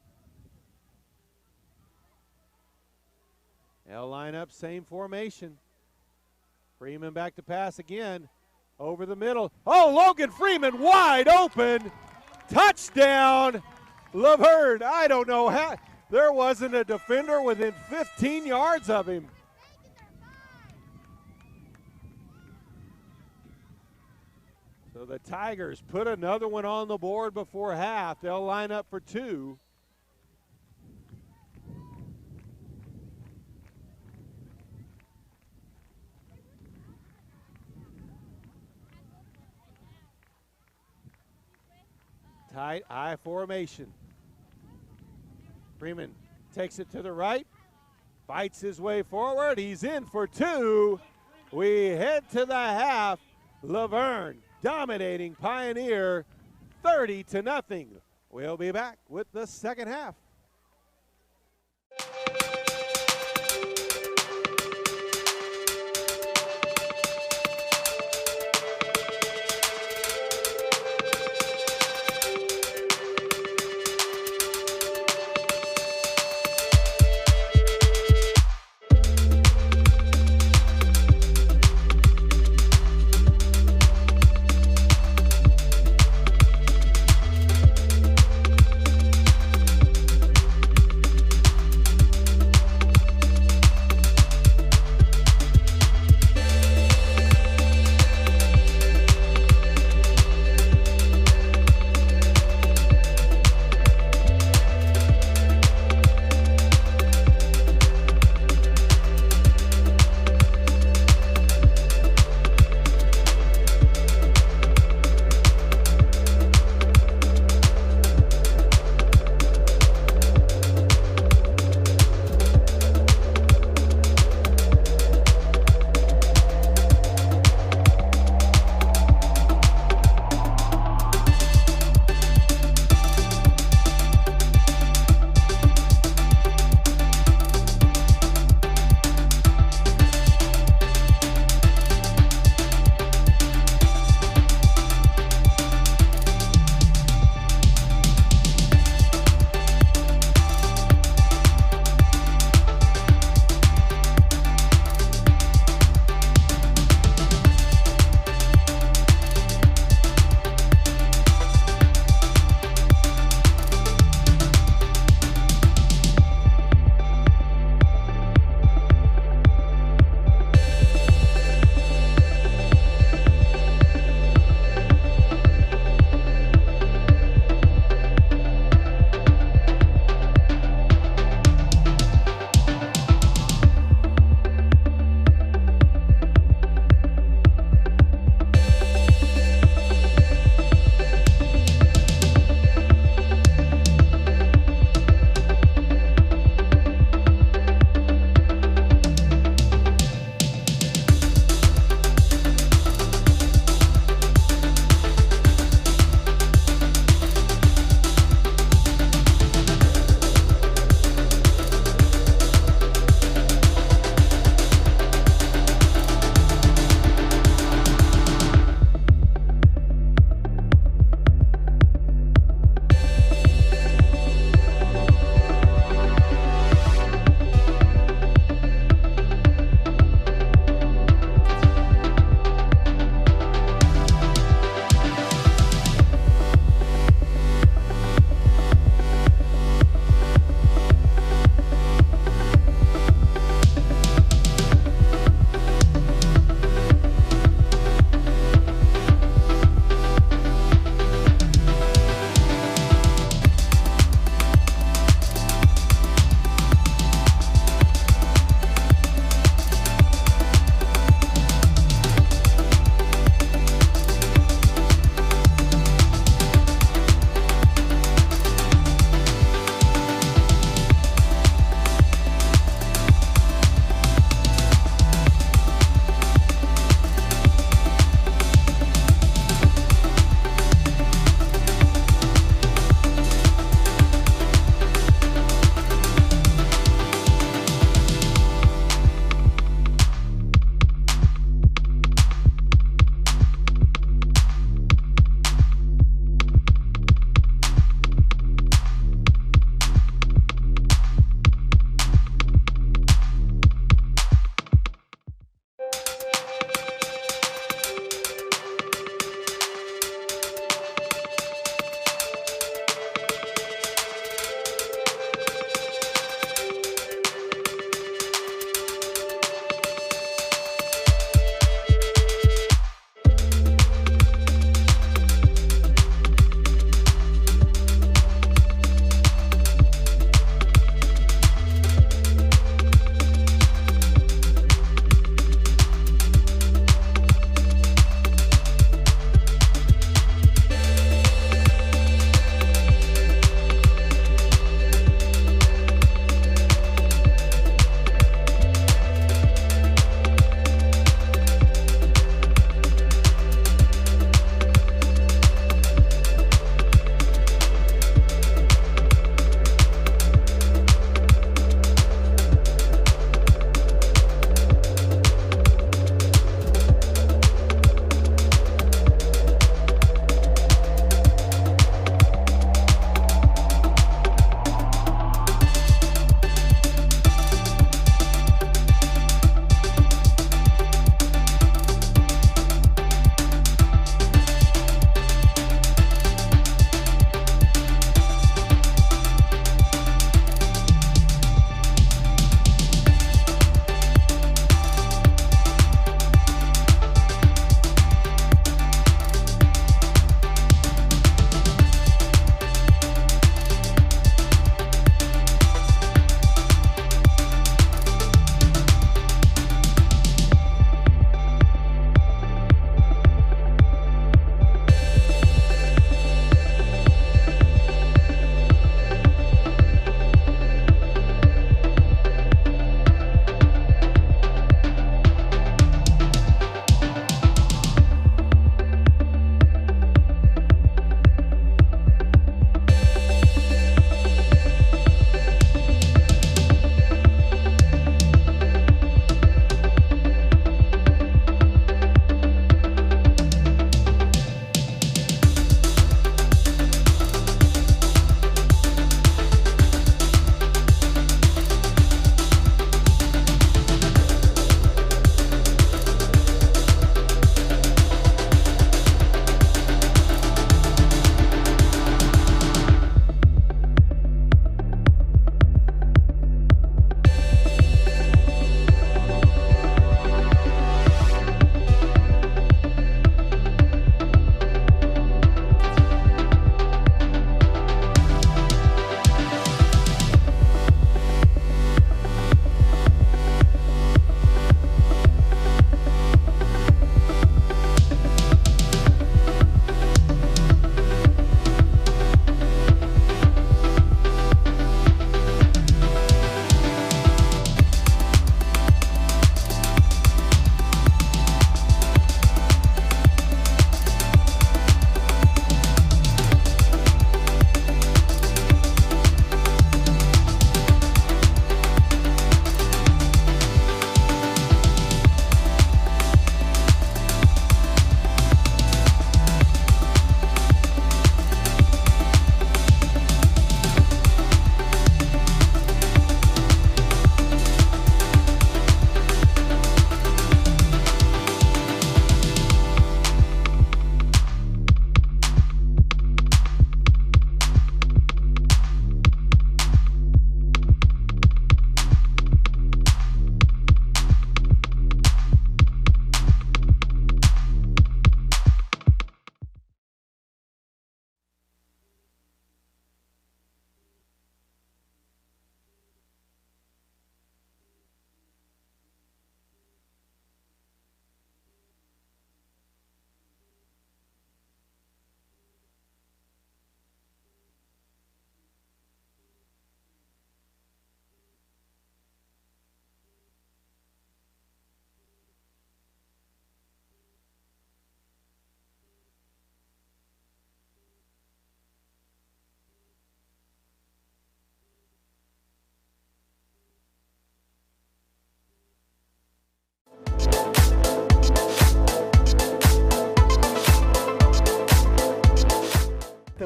They'll line up, same formation. Freeman back to pass again. Over the middle. Oh, Logan Freeman wide open. Touchdown, Laverne. I don't know how. There wasn't a defender within 15 yards of him. So the Tigers put another one on the board before half. They'll line up for 2. Tight I formation. Freeman takes it to the right, fights his way forward. He's in for 2. We head to the half. Laverne dominating Pioneer 30-0. We'll be back with the second half.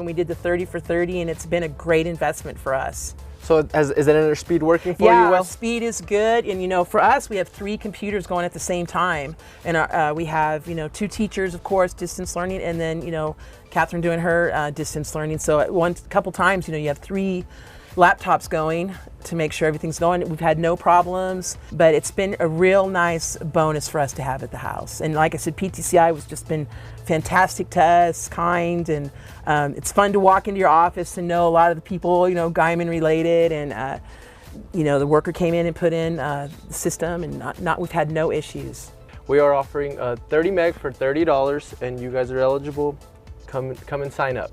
we did the 30 for 30, and it's been a great investment for us.
So is that inner speed working for you
Yeah,
well?
speed is good, and you know, for us, we have 3 computers going at the same time, and we have, you know, 2 teachers, of course, distance learning, and then, you know, Catherine doing her distance learning. So at couple times, you know, you have 3 laptops going to make sure everything's going. We've had no problems, but it's been a real nice bonus for us to have at the house. And like I said, PTCI was just been fantastic to us, kind, and it's fun to walk into your office and know a lot of the people, you know, Guyman related, and you know, the worker came in and put in the system, and we've had no issues.
We are offering 30 meg for $30, and you guys are eligible. Come and sign up.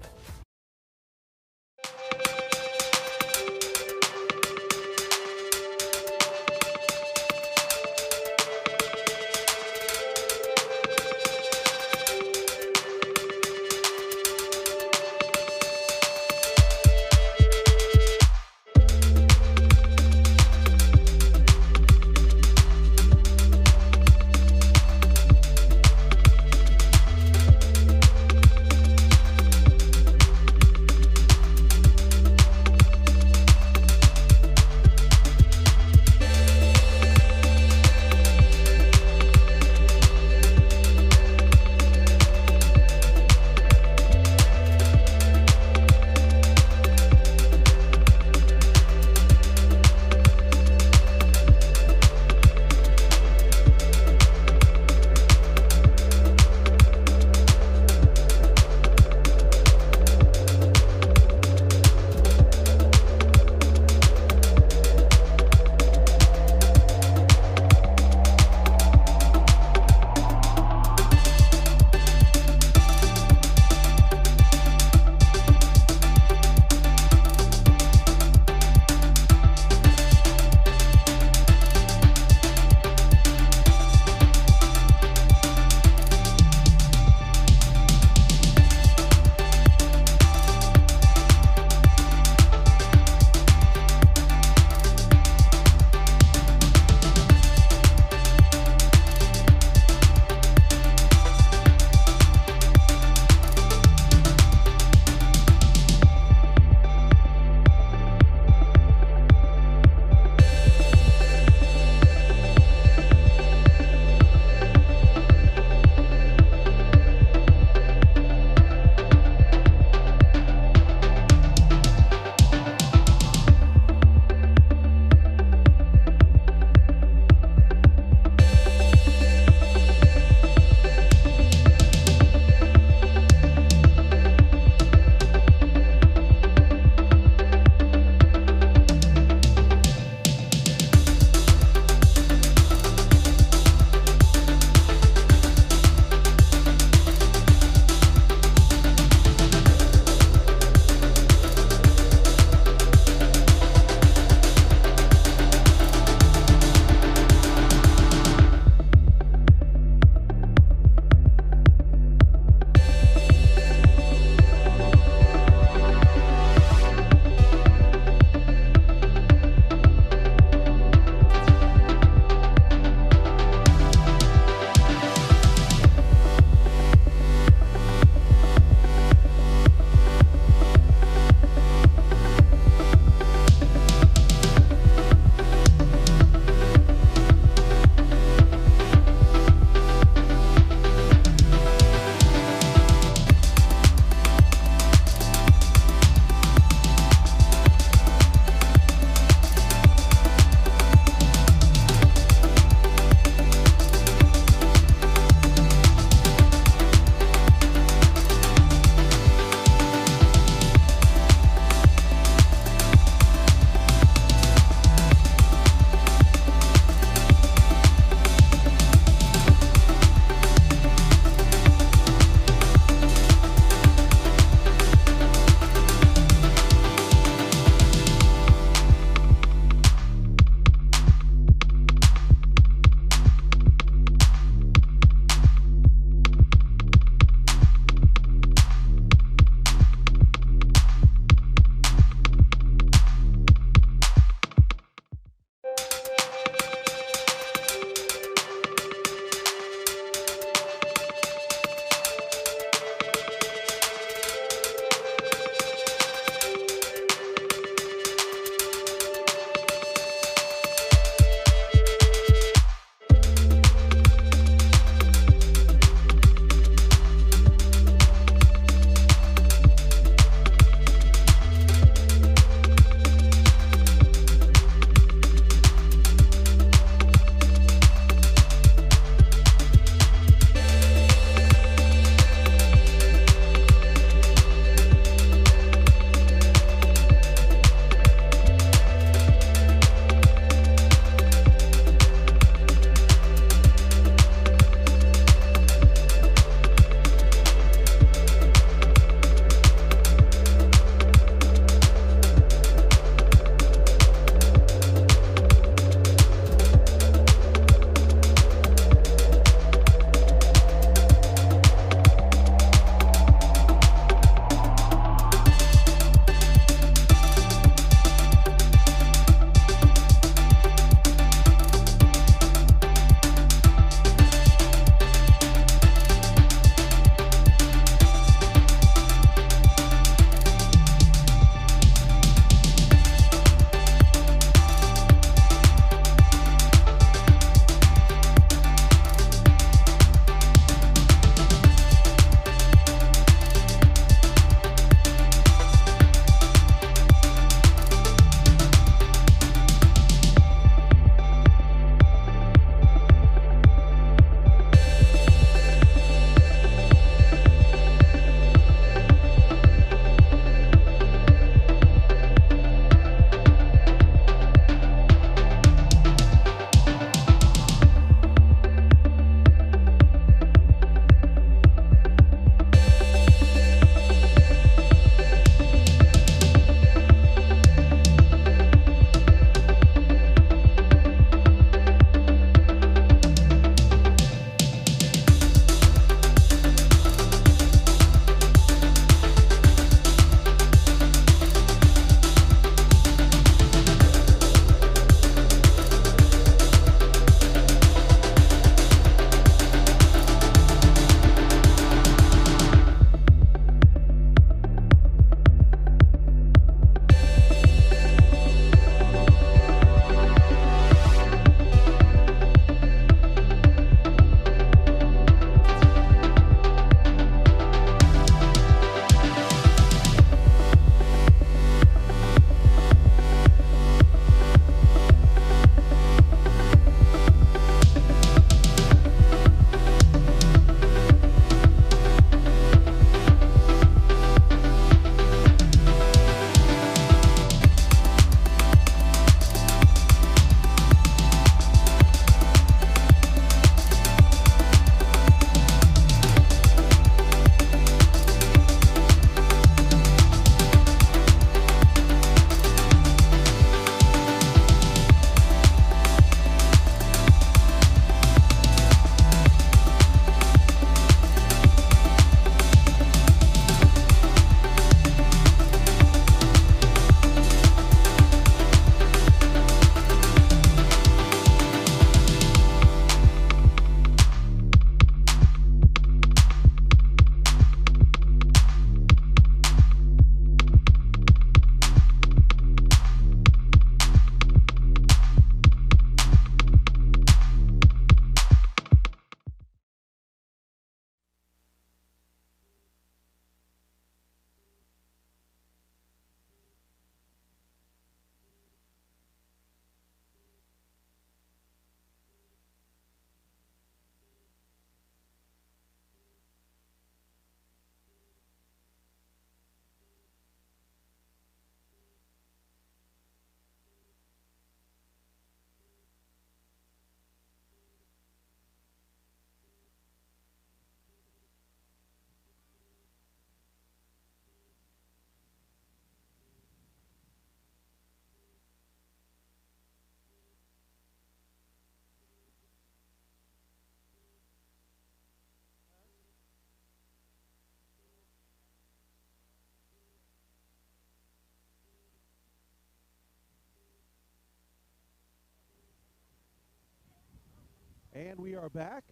And we are back,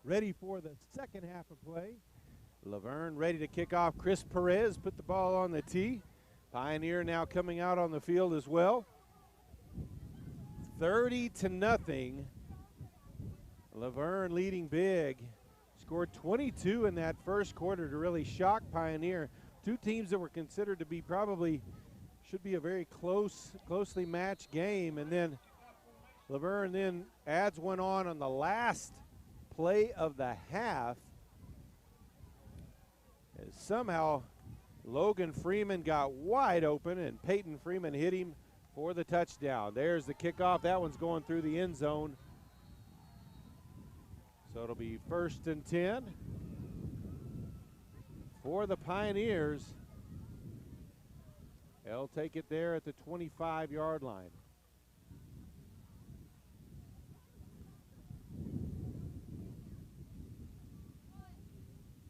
ready for the second half of play. Laverne ready to kick off. Chris Perez put the ball on the tee. Pioneer now coming out on the field as well. 30-0. Laverne leading big. Scored 22 in that first quarter to really shock Pioneer. Two teams that were considered to be probably should be a very closely matched game, and then Laverne then adds one on the last play of the half. As somehow Logan Freeman got wide open and Peyton Freeman hit him for the touchdown. There's the kickoff. That one's going through the end zone. So it'll be 1st and 10 for the Pioneers. They'll take it there at the 25-yard line.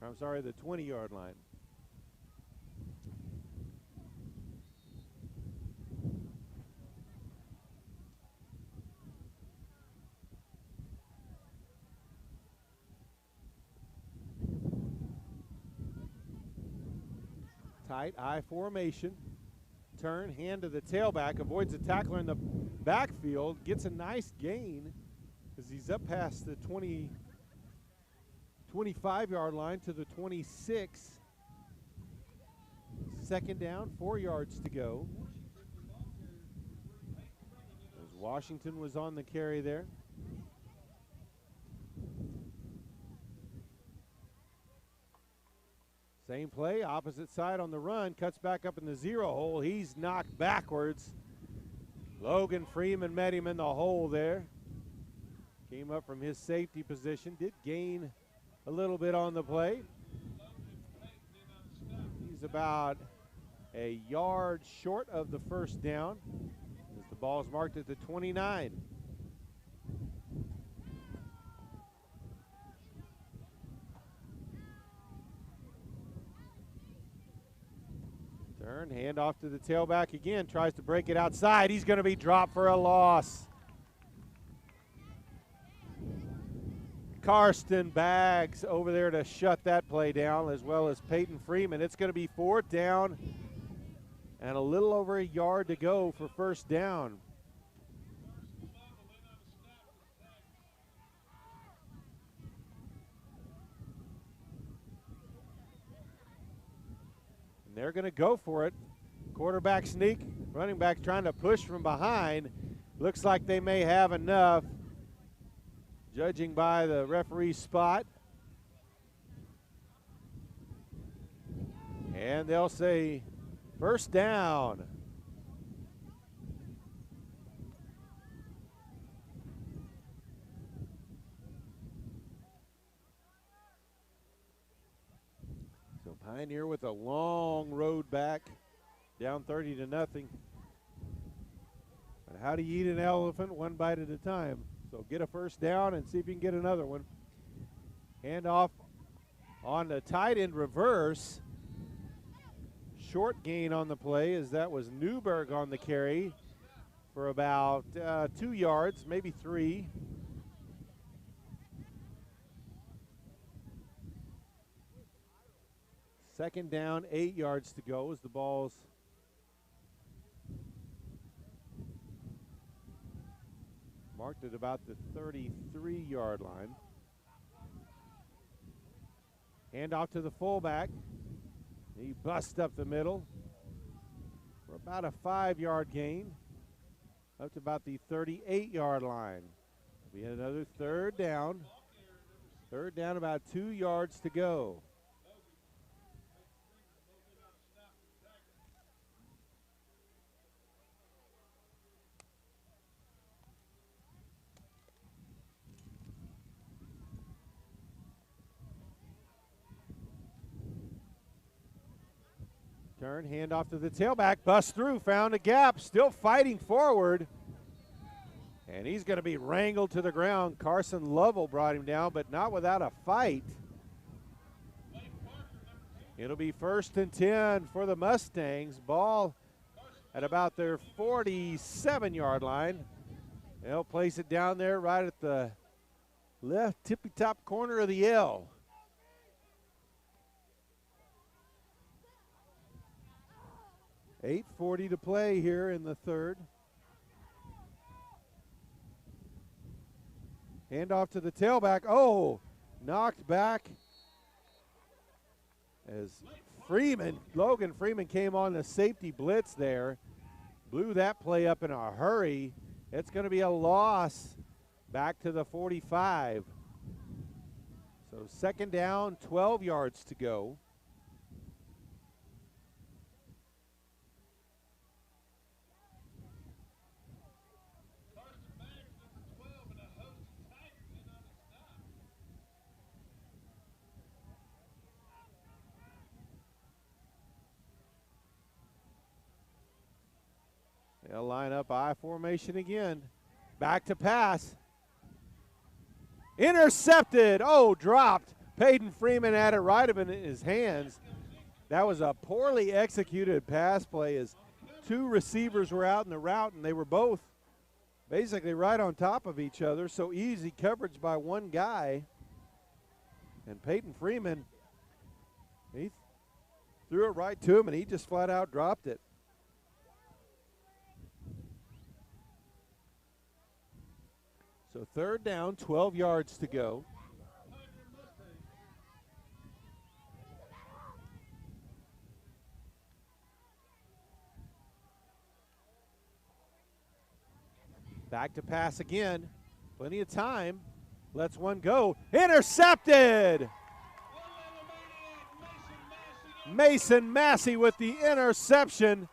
I'm sorry, the 20-yard line. Tight I formation. Turn, hand to the tailback, avoids the tackler in the backfield, gets a nice gain as he's up past the 25-yard line to the 26. Second down, 4 yards to go. As Washington was on the carry there. Same play, opposite side on the run, cuts back up in the zero hole. He's knocked backwards. Logan Freeman met him in the hole there. Came up from his safety position, did gain a little bit on the play. He's about a yard short of the first down as the ball's marked at the 29. Turn, hand off to the tailback again, tries to break it outside. He's going to be dropped for a loss. Karsten Baggs over there to shut that play down, as well as Peyton Freeman. It's going to be 4th down and a little over a yard to go for first down. And they're going to go for it. Quarterback sneak, running back trying to push from behind. Looks like they may have enough, judging by the referee's spot. And they'll say first down. So Pioneer with a long road back, down 30-0. But how do you eat an elephant? One bite at a time. So get a first down and see if you can get another one. Hand off on the tight end reverse. Short gain on the play, as that was Newberg on the carry for about 2 yards, maybe 3. Second down, 8 yards to go as the ball's marked at about the 33-yard line. Hand off to the fullback. He busts up the middle for about a 5-yard gain, up to about the 38-yard line. We had another third down. Third down, about 2 yards to go. Turn, hand off to the tailback, bust through, found a gap, still fighting forward. And he's going to be wrangled to the ground. Carson Lovell brought him down, but not without a fight. It'll be 1st and 10 for the Mustangs. Ball at about their 47-yard line. They'll place it down there right at the left tippy-top corner of the L. .8:40 to play here in the third. Handoff to the tailback. Oh, knocked back as Logan Freeman came on the safety blitz there. Blew that play up in a hurry. It's going to be a loss back to the 45. So second down, 12 yards to go. They'll line up I formation again. Back to pass. Intercepted. Oh, dropped. Peyton Freeman had it right up in his hands. That was a poorly executed pass play as two receivers were out in the route, and they were both basically right on top of each other. So easy coverage by one guy. And Peyton Freeman, he threw it right to him, and he just flat out dropped it. So third down, 12 yards to go. Back to pass again. Plenty of time. Lets one go. Intercepted! Mason Massey with the interception.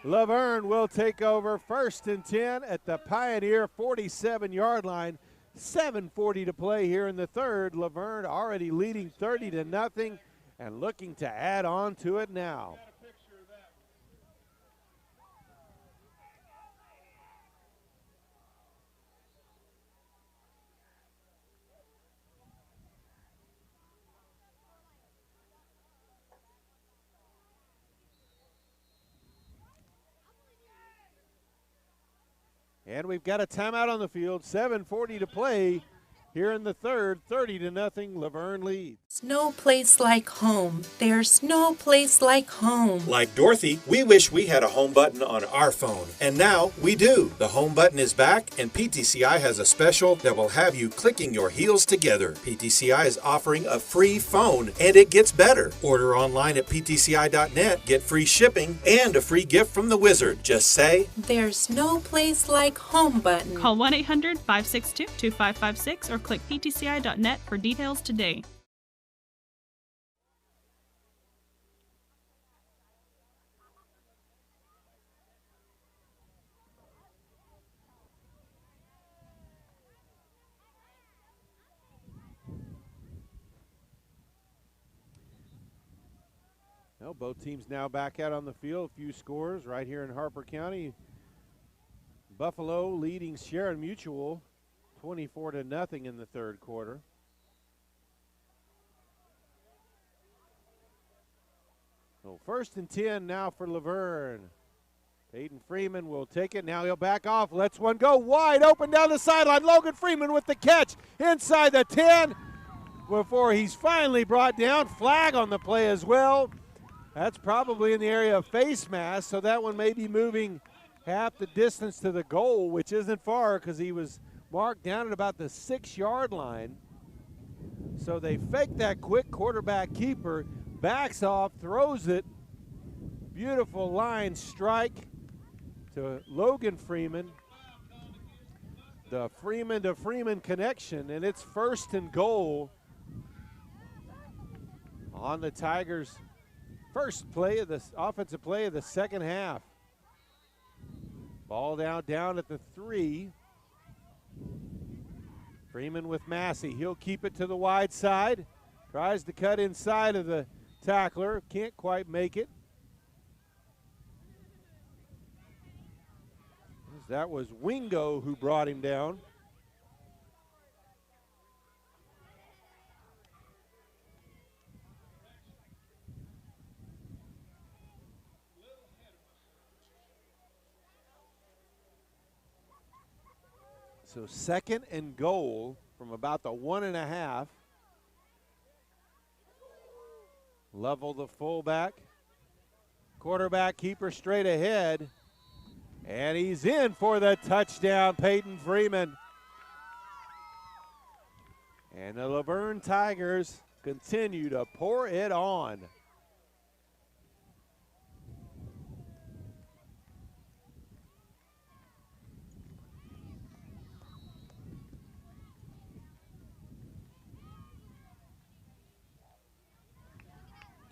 Laverne will take over 1st and 10 at the Pioneer 47-yard line. 7:40 to play here in the third. Laverne already leading 30-0 and looking to add on to it now. And we've got a timeout on the field. 7:40 to play here in the third. 30-0, Laverne leads.
No place like home. There's no place like home.
Like Dorothy, we wish we had a home button on our phone. And now we do. The home button is back, and PTCI has a special that will have you clicking your heels together. PTCI is offering a free phone, and it gets better. Order online at PTCI.net, get free shipping, and a free gift from the wizard. Just say,
There's no place like home button.
Call 1-800-562-2556 or click PTCI.net for details today.
Well, both teams now back out on the field. A few scores right here in Harper County. Buffalo leading Sharon Mutual 24-0 in the third quarter. So 1st and 10 now for Laverne. Peyton Freeman will take it. Now he'll back off. Lets one go wide open down the sideline. Logan Freeman with the catch inside the 10 before he's finally brought down. Flag on the play as well. That's probably in the area of face mask, so that one may be moving half the distance to the goal, which isn't far because he was marked down at about the 6-yard line. So they fake that quick quarterback keeper, backs off, throws it. Beautiful line strike to Logan Freeman. The Freeman to Freeman connection, and it's 1st and goal on the Tigers' first play of the offensive play of the second half. Ball down at the 3. Freeman with Massey. He'll keep it to the wide side. Tries to cut inside of the tackler. Can't quite make it. That was Wingo who brought him down. So 2nd and goal from about the 1.5. Level the fullback. Quarterback keeper straight ahead. And he's in for the touchdown, Peyton Freeman. And the Laverne Tigers continue to pour it on.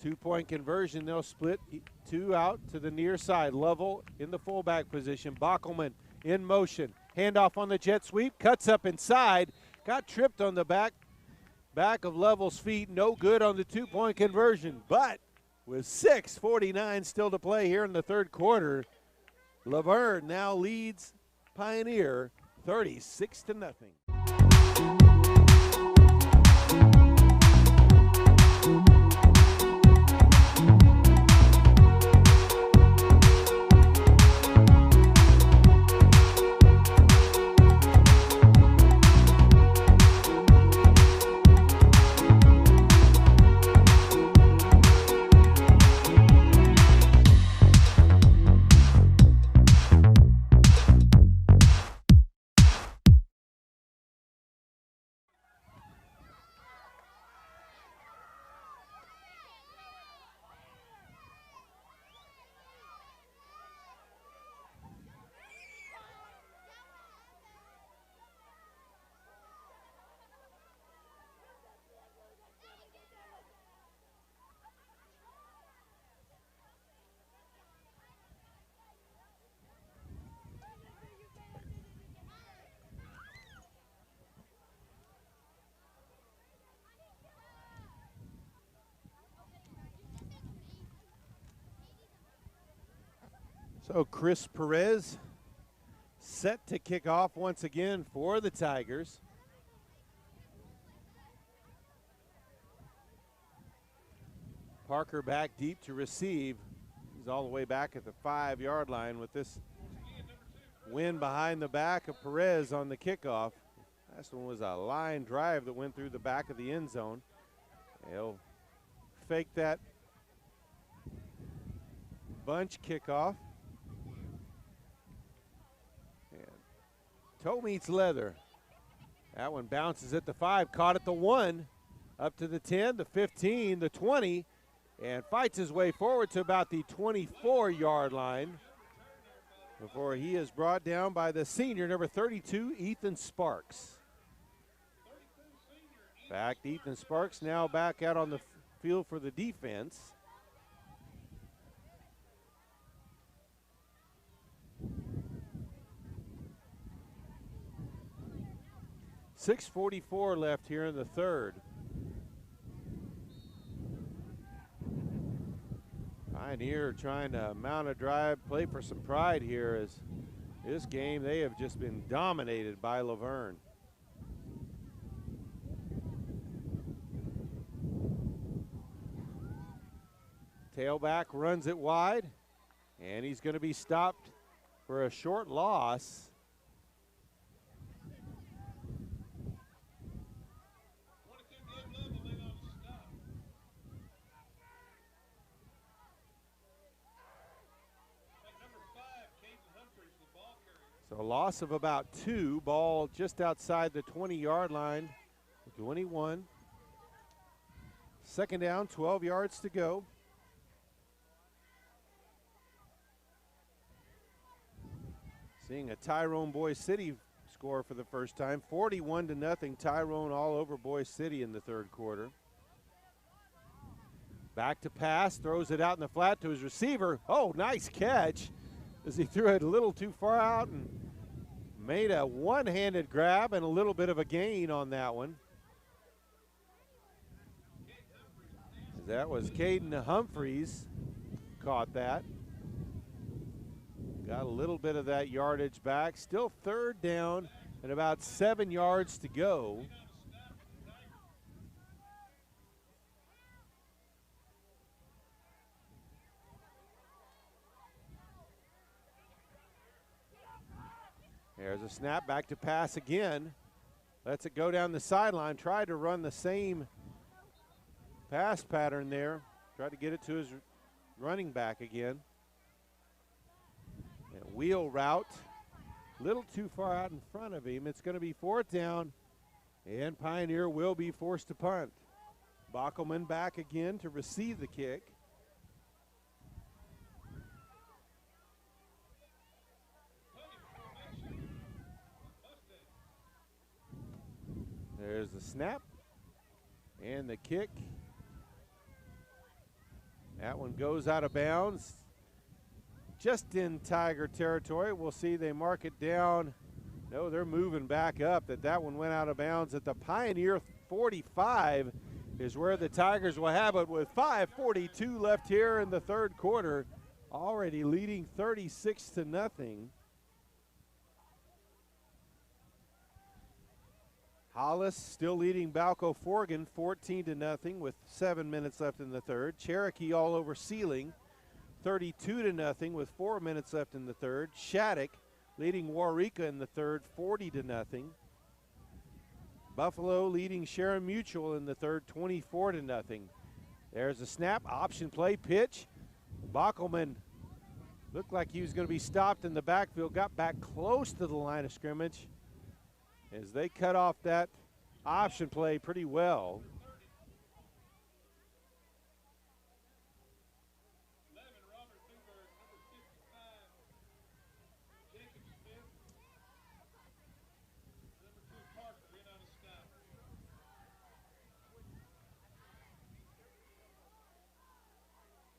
Two-point conversion, they'll split 2 out to the near side. Level in the fullback position. Bockelman in motion. Handoff on the jet sweep, cuts up inside. Got tripped on the back of Level's feet. No good on the two-point conversion. But with 6:49 still to play here in the third quarter, Laverne now leads Pioneer 36-0. So Chris Perez set to kick off once again for the Tigers. Parker back deep to receive. He's all the way back at the 5-yard line with this win behind the back of Perez on the kickoff. Last one was a line drive that went through the back of the end zone. He'll fake that bunch kickoff. Toe meets leather. That one bounces at the 5, caught at the 1, up to the 10, the 15, the 20, and fights his way forward to about the 24-yard line before he is brought down by the senior, number 32, Ethan Sparks. In fact, Ethan Sparks now back out on the field for the defense. .6:44 left here in the third. Pioneer trying to mount a drive, play for some pride here as this game they have just been dominated by Laverne. Tailback runs it wide, and he's going to be stopped for a short loss. So a loss of about 2, ball just outside the 20-yard line, 21. Second down, 12 yards to go. Seeing a Tyrone Boys City score for the first time, 41-0 Tyrone all over Boys City in the third quarter. Back to pass, throws it out in the flat to his receiver. Oh, nice catch as he threw it a little too far out and made a one-handed grab and a little bit of a gain on that one. That was Caden Humphreys caught that. Got a little bit of that yardage back. Still third down and about 7 yards to go. There's a snap, back to pass again. Lets it go down the sideline. Tried to run the same pass pattern there. Tried to get it to his running back again. And wheel route, a little too far out in front of him. It's going to be 4th down, and Pioneer will be forced to punt. Bockelman back again to receive the kick. There's the snap and the kick. That one goes out of bounds. Just in Tiger territory. We'll see they mark it down. No, they're moving back up. That one went out of bounds at the Pioneer 45 is where the Tigers will have it with 5:42 left here in the third quarter. Already leading 36-0. Hollis still leading Balco Forgan 14-0 with 7 minutes left in the third. Cherokee all over Sealing 32-0 with 4 minutes left in the third. Shattuck leading Waurika in the third 40-0. Buffalo leading Sharon Mutual in the third 24-0. There's a snap, option play, pitch. Bockelman looked like he was going to be stopped in the backfield, got back close to the line of scrimmage as they cut off that option play pretty well.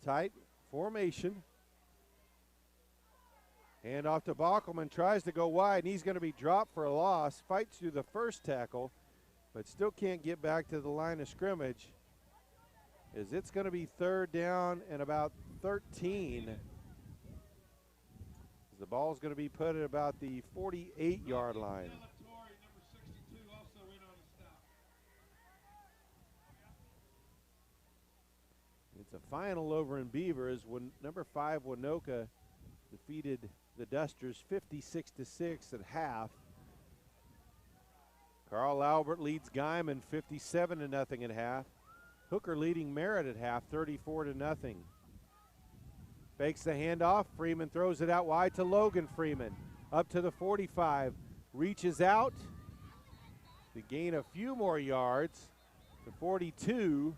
Tight formation. Hand off to Bockelman, tries to go wide, and he's going to be dropped for a loss. Fights through the first tackle, but still can't get back to the line of scrimmage. As it's going to be 3rd down and about 13. The ball's going to be put at about the 48-yard line. It's a final over in Beaver as number 5 Winoka defeated the Dusters 56-6 at half. Carl Albert leads Guyman 57-0 at half. Hooker leading Merritt at half 34-0. Fakes the handoff. Freeman throws it out wide to Logan Freeman. Up to the 45. Reaches out to gain a few more yards. The 42.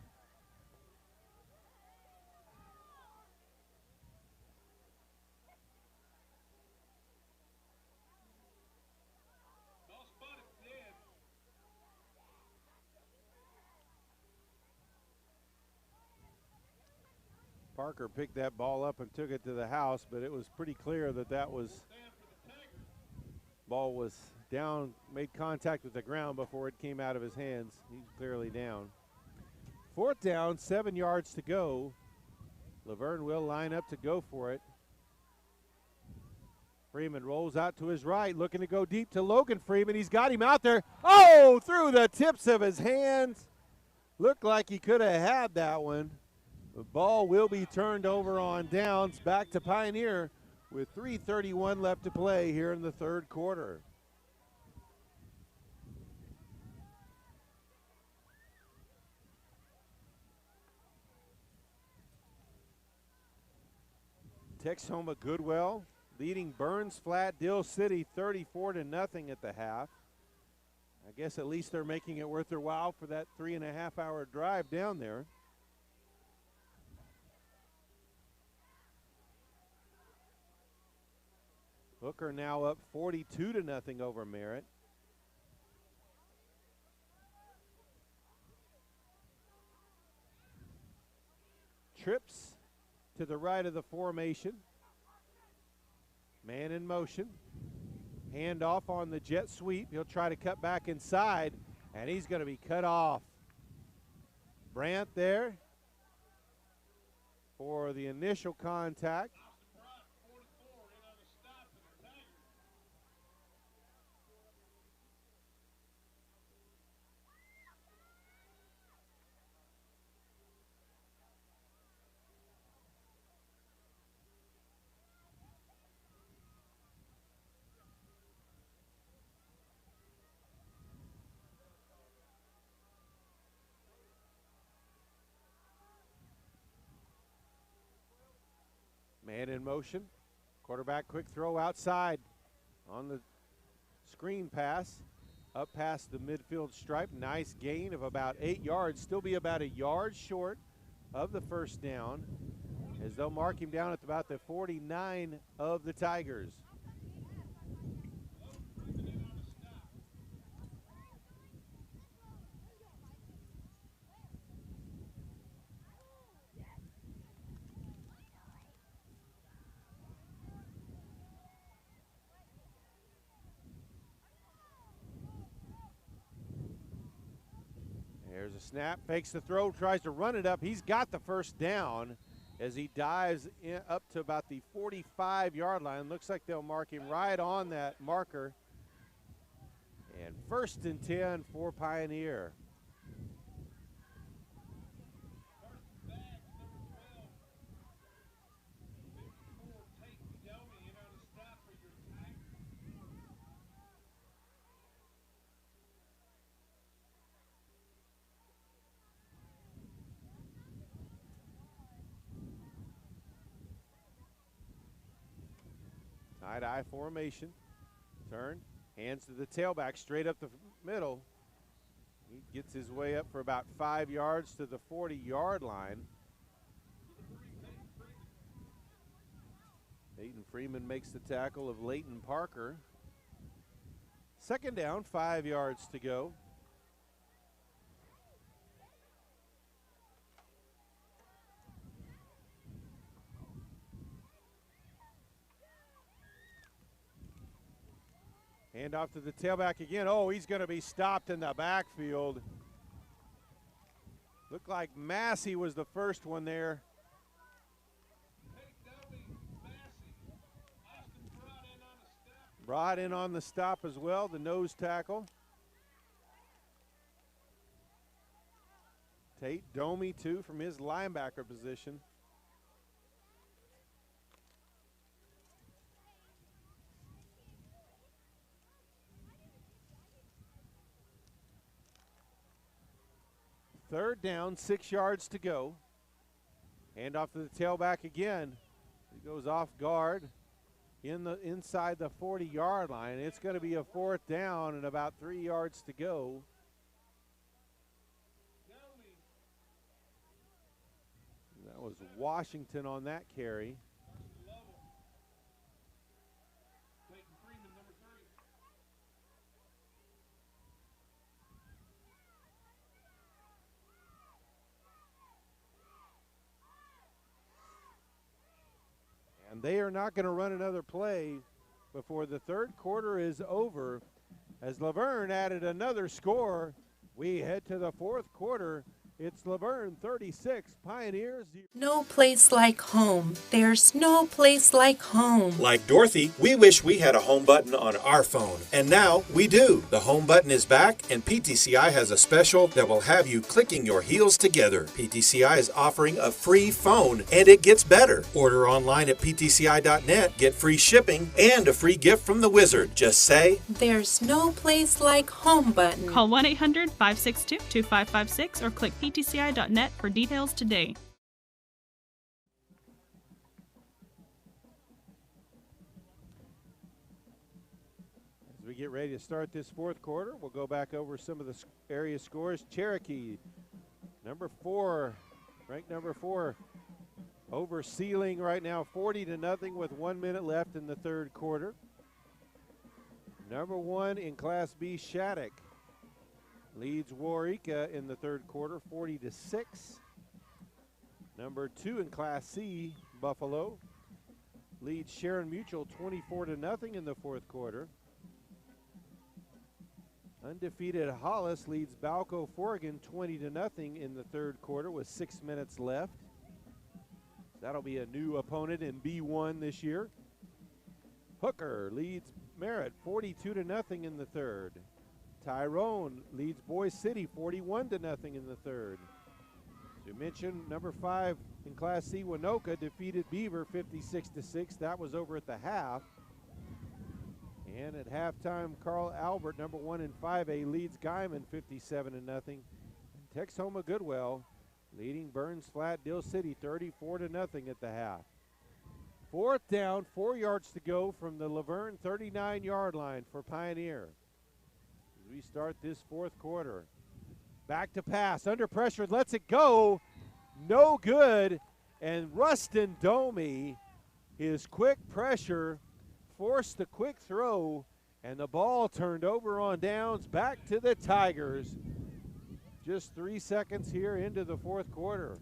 Parker picked that ball up and took it to the house, but it was pretty clear that ball was down, made contact with the ground before it came out of his hands. He's clearly down. 4th down, 7 yards to go. Laverne will line up to go for it. Freeman rolls out to his right, looking to go deep to Logan Freeman. He's got him out there. Oh, through the tips of his hands. Looked like he could have had that one. The ball will be turned over on downs, back to Pioneer with 3:31 left to play here in the third quarter. Texhoma Goodwell leading Burns Flat Dill City 34-0 at the half. I guess at least they're making it worth their while for that 3.5-hour drive down there. Hooker now up 42-0 over Merritt. Trips to the right of the formation. Man in motion. Hand off on the jet sweep. He'll try to cut back inside, and he's going to be cut off. Brandt there for the initial contact. Man in motion. Quarterback quick throw outside on the screen pass. Up past the midfield stripe. Nice gain of about 8 yards. Still be about a yard short of the first down, as they'll mark him down at about the 49 of the Tigers. There's a snap, fakes the throw, tries to run it up. He's got the first down as he dives in up to about the 45-yard line. Looks like they'll mark him right on that marker. And 1st and 10 for Pioneer. Tight-eye formation. Turn. Hands to the tailback, straight up the middle. He gets his way up for about 5 yards to the 40-yard line. Peyton Freeman makes the tackle of Leighton Parker. 2nd down, 5 yards to go. Hand off to the tailback again. Oh, he's going to be stopped in the backfield. Looked like Massey was the first one there. Brought in on the stop as well, the nose tackle. Tate Domi, too, from his linebacker position. Third down, 6 yards to go. Hand off to the tailback again. He goes off guard inside the 40-yard line. It's going to be a 4th down and about 3 yards to go. That was Washington on that carry. And they are not going to run another play before the 3rd quarter is over. As Laverne added another score, we head to the 4th quarter. It's Laverne 36, Pioneers 0.
No place like home. There's no place like home.
Like Dorothy, we wish we had a home button on our phone. And now we do. The home button is back, and PTCI has a special that will have you clicking your heels together. PTCI is offering a free phone, and it gets better. Order online at PTCI.net, get free shipping, and a free gift from the wizard. Just say,
There's no place like home button.
Call 1-800-562-2556 or click PTCI.net for details today.
As we get ready to start this 4th quarter, we'll go back over some of the area scores. Cherokee, number 4, ranked number 4, over Sealing right now, 40-0 with 1 minute left in the 3rd quarter. Number 1 in Class B, Shattuck leads Waurika in the 3rd quarter, 40-6. Number 2 in Class C, Buffalo, leads Sharon Mutual 24-0 in the 4th quarter. Undefeated Hollis leads Balco Forgan 20-0 in the 3rd quarter with 6 minutes left. That'll be a new opponent in B1 this year. Hooker leads Merritt 42-0 in the 3rd. Tyrone leads Boise City 41-0 in the 3rd. As you mentioned, number 5 in Class C, Winoka defeated Beaver 56-6. That was over at the half. And at halftime, Carl Albert, number 1 in 5A, leads Guyman 57-0. And Texhoma Goodwell leading Burns Flat Dill City 34-0 at the half. 4th down, 4 yards to go from the Laverne 39-yard line for Pioneer. As we start this 4th quarter. Back to pass, under pressure, lets it go. No good. And Rustin Domi, his quick pressure, forced the quick throw, and the ball turned over on downs back to the Tigers. Just 3 seconds here into the 4th quarter.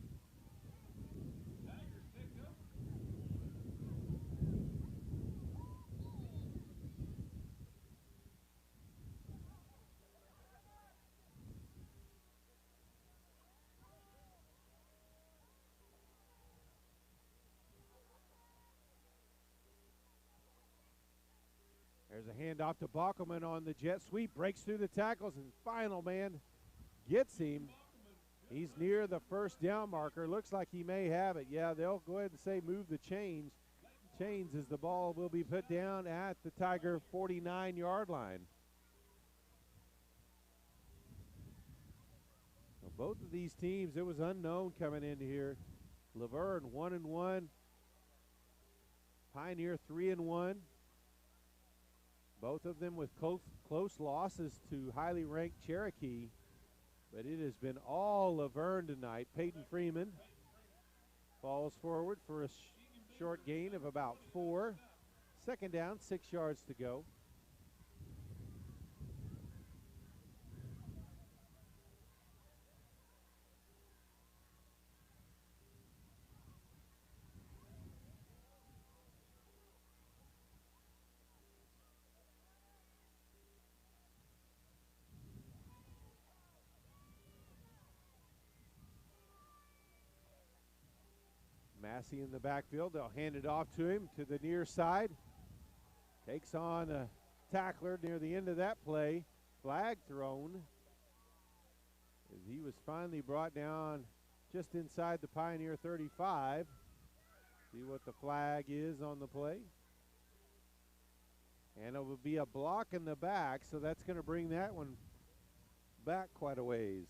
There's a handoff to Bockelman on the jet sweep, breaks through the tackles, and final man gets him. He's near the 1st down marker. Looks like he may have it. Yeah, they'll go ahead and say move the chains as the ball will be put down at the Tiger 49-yard line. So both of these teams, it was unknown coming into here. Laverne 1-1, Pioneer 3-1. Both of them with close losses to highly ranked Cherokee. But it has been all Laverne tonight. Peyton Freeman falls forward for a short gain of about 4. 2nd down, 6 yards to go. Massey in the backfield. They'll hand it off to him to the near side. Takes on a tackler near the end of that play. Flag thrown as he was finally brought down just inside the Pioneer 35. See what the flag is on the play. And it will be a block in the back, so that's going to bring that one back quite a ways.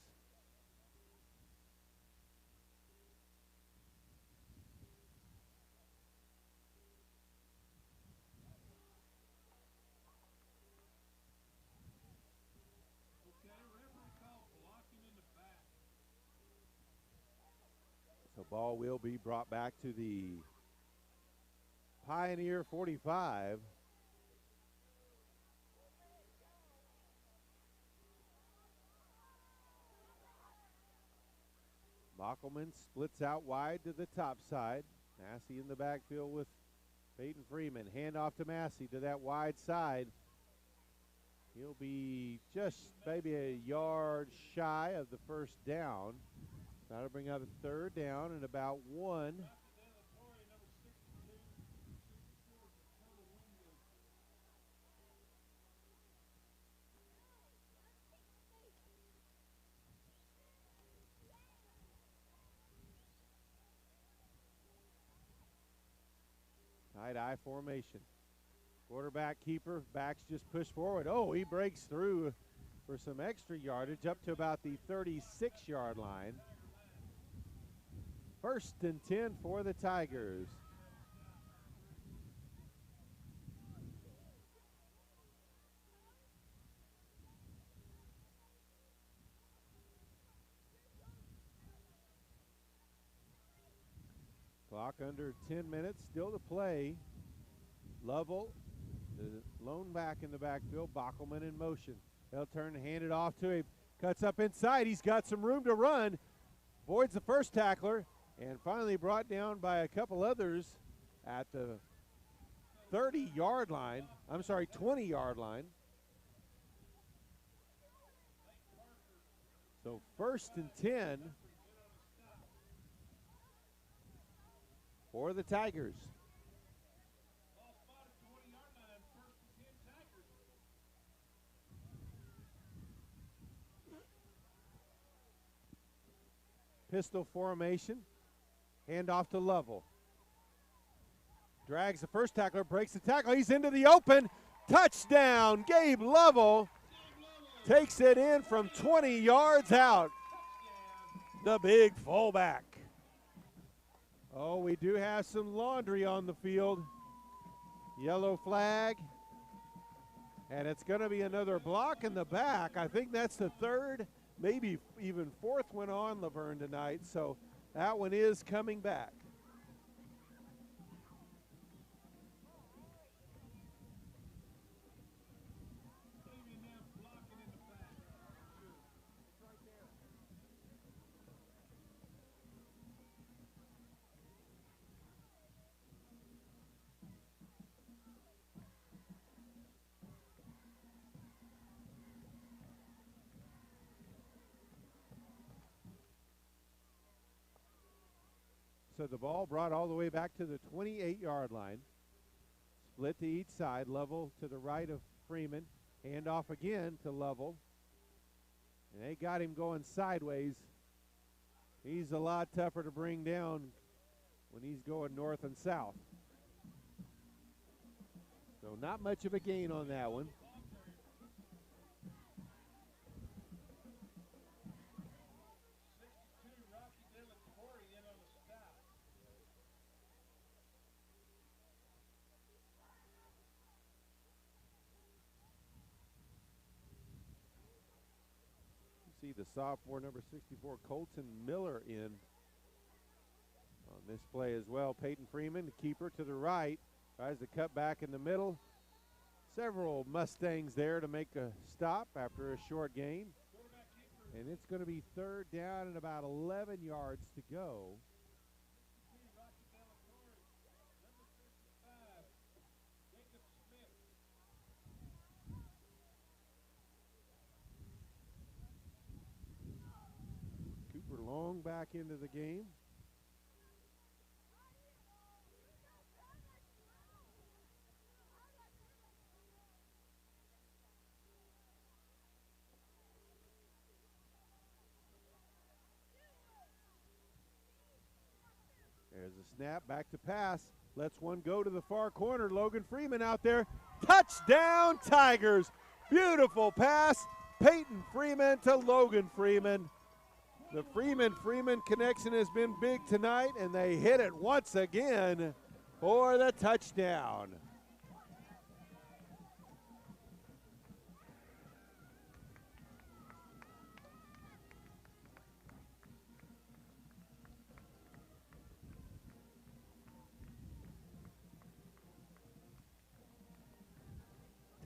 So ball will be brought back to the Pioneer 45. Bockelman splits out wide to the top side. Massey in the backfield with Peyton Freeman. Hand off to Massey to that wide side. He'll be just maybe a yard shy of the 1st down. That'll bring up a 3rd down and about 1. Tight eye formation. Quarterback keeper, backs just push forward. Oh, he breaks through for some extra yardage up to about the 36-yard line. 1st and 10 for the Tigers. Clock under 10 minutes, still to play. Lovell, the lone back in the backfield, Bockelman in motion. They'll turn and hand it off to him. Cuts up inside, he's got some room to run. Avoids the 1st tackler, and finally brought down by a couple others at the 30-yard line. I'm sorry, 20-yard line. So 1st and 10 for the Tigers. Pistol formation. Hand off to Lovell. Drags the 1st tackler, breaks the tackle. He's into the open. Touchdown, Gabe Lovell takes it in from 20 yards out. The big fullback. Oh, we do have some laundry on the field. Yellow flag. And it's going to be another block in the back. I think that's the third, maybe even fourth one on Laverne tonight. So that one is coming back. So the ball brought all the way back to the 28-yard line. Split to each side. Level to the right of Freeman. Hand off again to Level. And they got him going sideways. He's a lot tougher to bring down when he's going north and south. So not much of a gain on that one. See the sophomore number 64 Colton Miller in on this play as well. Peyton Freeman, the keeper to the right, tries to cut back in the middle. Several Mustangs there to make a stop after a short gain. And it's going to be third down and about 11 yards to go. Long back into the game. There's a snap, back to pass. Lets one go to the far corner. Logan Freeman out there. Touchdown Tigers. Beautiful pass. Peyton Freeman to Logan Freeman. The Freeman connection has been big tonight, and they hit it once again for the touchdown.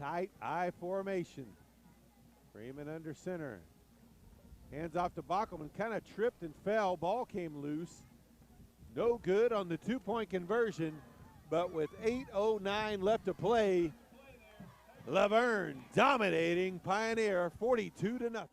Tight I formation. Freeman under center. Hands off to Bockelman, kind of tripped and fell. Ball came loose. No good on the two-point conversion, but with 8:09 left to play, Laverne dominating Pioneer 42-0.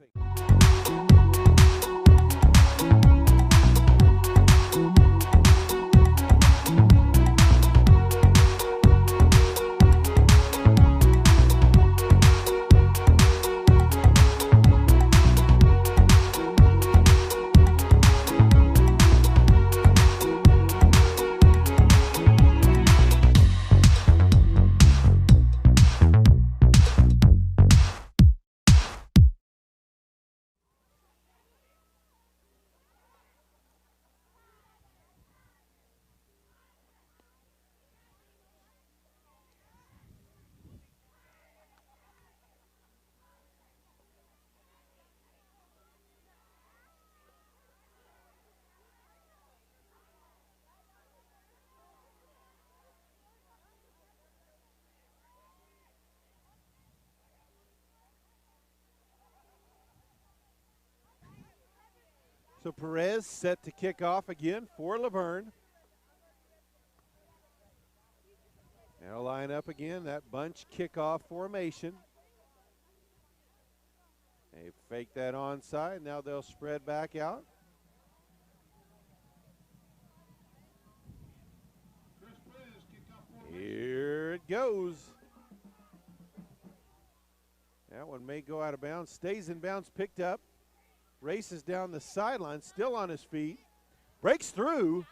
So Perez set to kick off again for Laverne. Now line up again, that bunch kickoff formation. They fake that onside. Now they'll spread back out. Here it goes. That one may go out of bounds. Stays in bounds, picked up. Races down the sideline, still on his feet. Breaks through.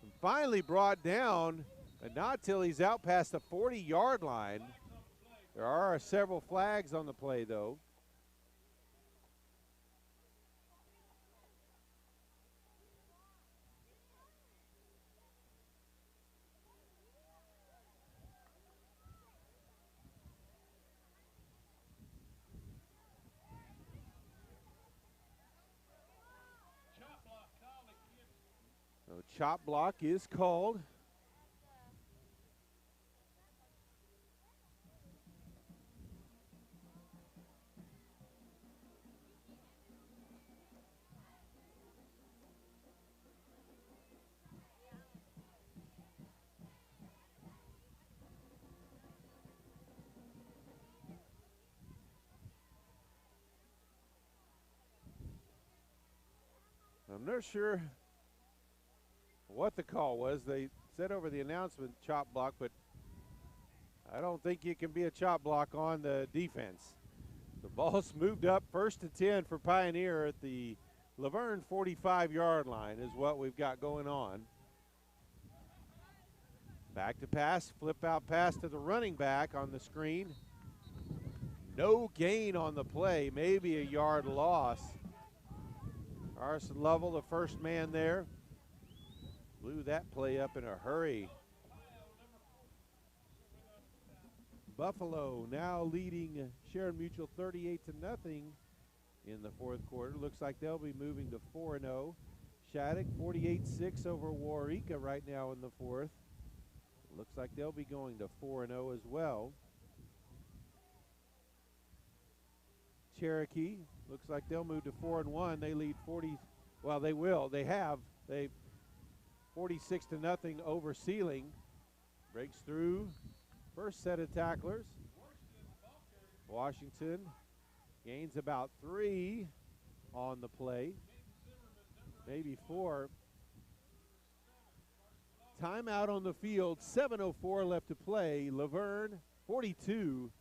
And finally brought down, but not till he's out past the 40-yard line. There are several flags on the play, though. So chop block is called. I'm not sure what the call was. They said over the announcement chop block, but I don't think you can be a chop block on the defense. The ball's moved up, 1st and 10 for Pioneer at the Laverne 45-yard line is what we've got going on. Back to pass, flip out pass to the running back on the screen. No gain on the play, maybe a yard loss. Carson Lovell, the first man there, blew that play up in a hurry. Buffalo now leading Sharon Mutual 38-0 in the 4th quarter. Looks like they'll be moving to 4-0. Shattuck 48-6 over Waurika right now in the 4th. Looks like they'll be going to 4-0 as well. Cherokee looks like they'll move to 4-1. They lead 40. Well, they will. They have. They 46-0 over Sealing. Breaks through. First set of tacklers. Washington gains about 3 on the play, maybe 4. Timeout on the field, 7:04 left to play. Laverne 42,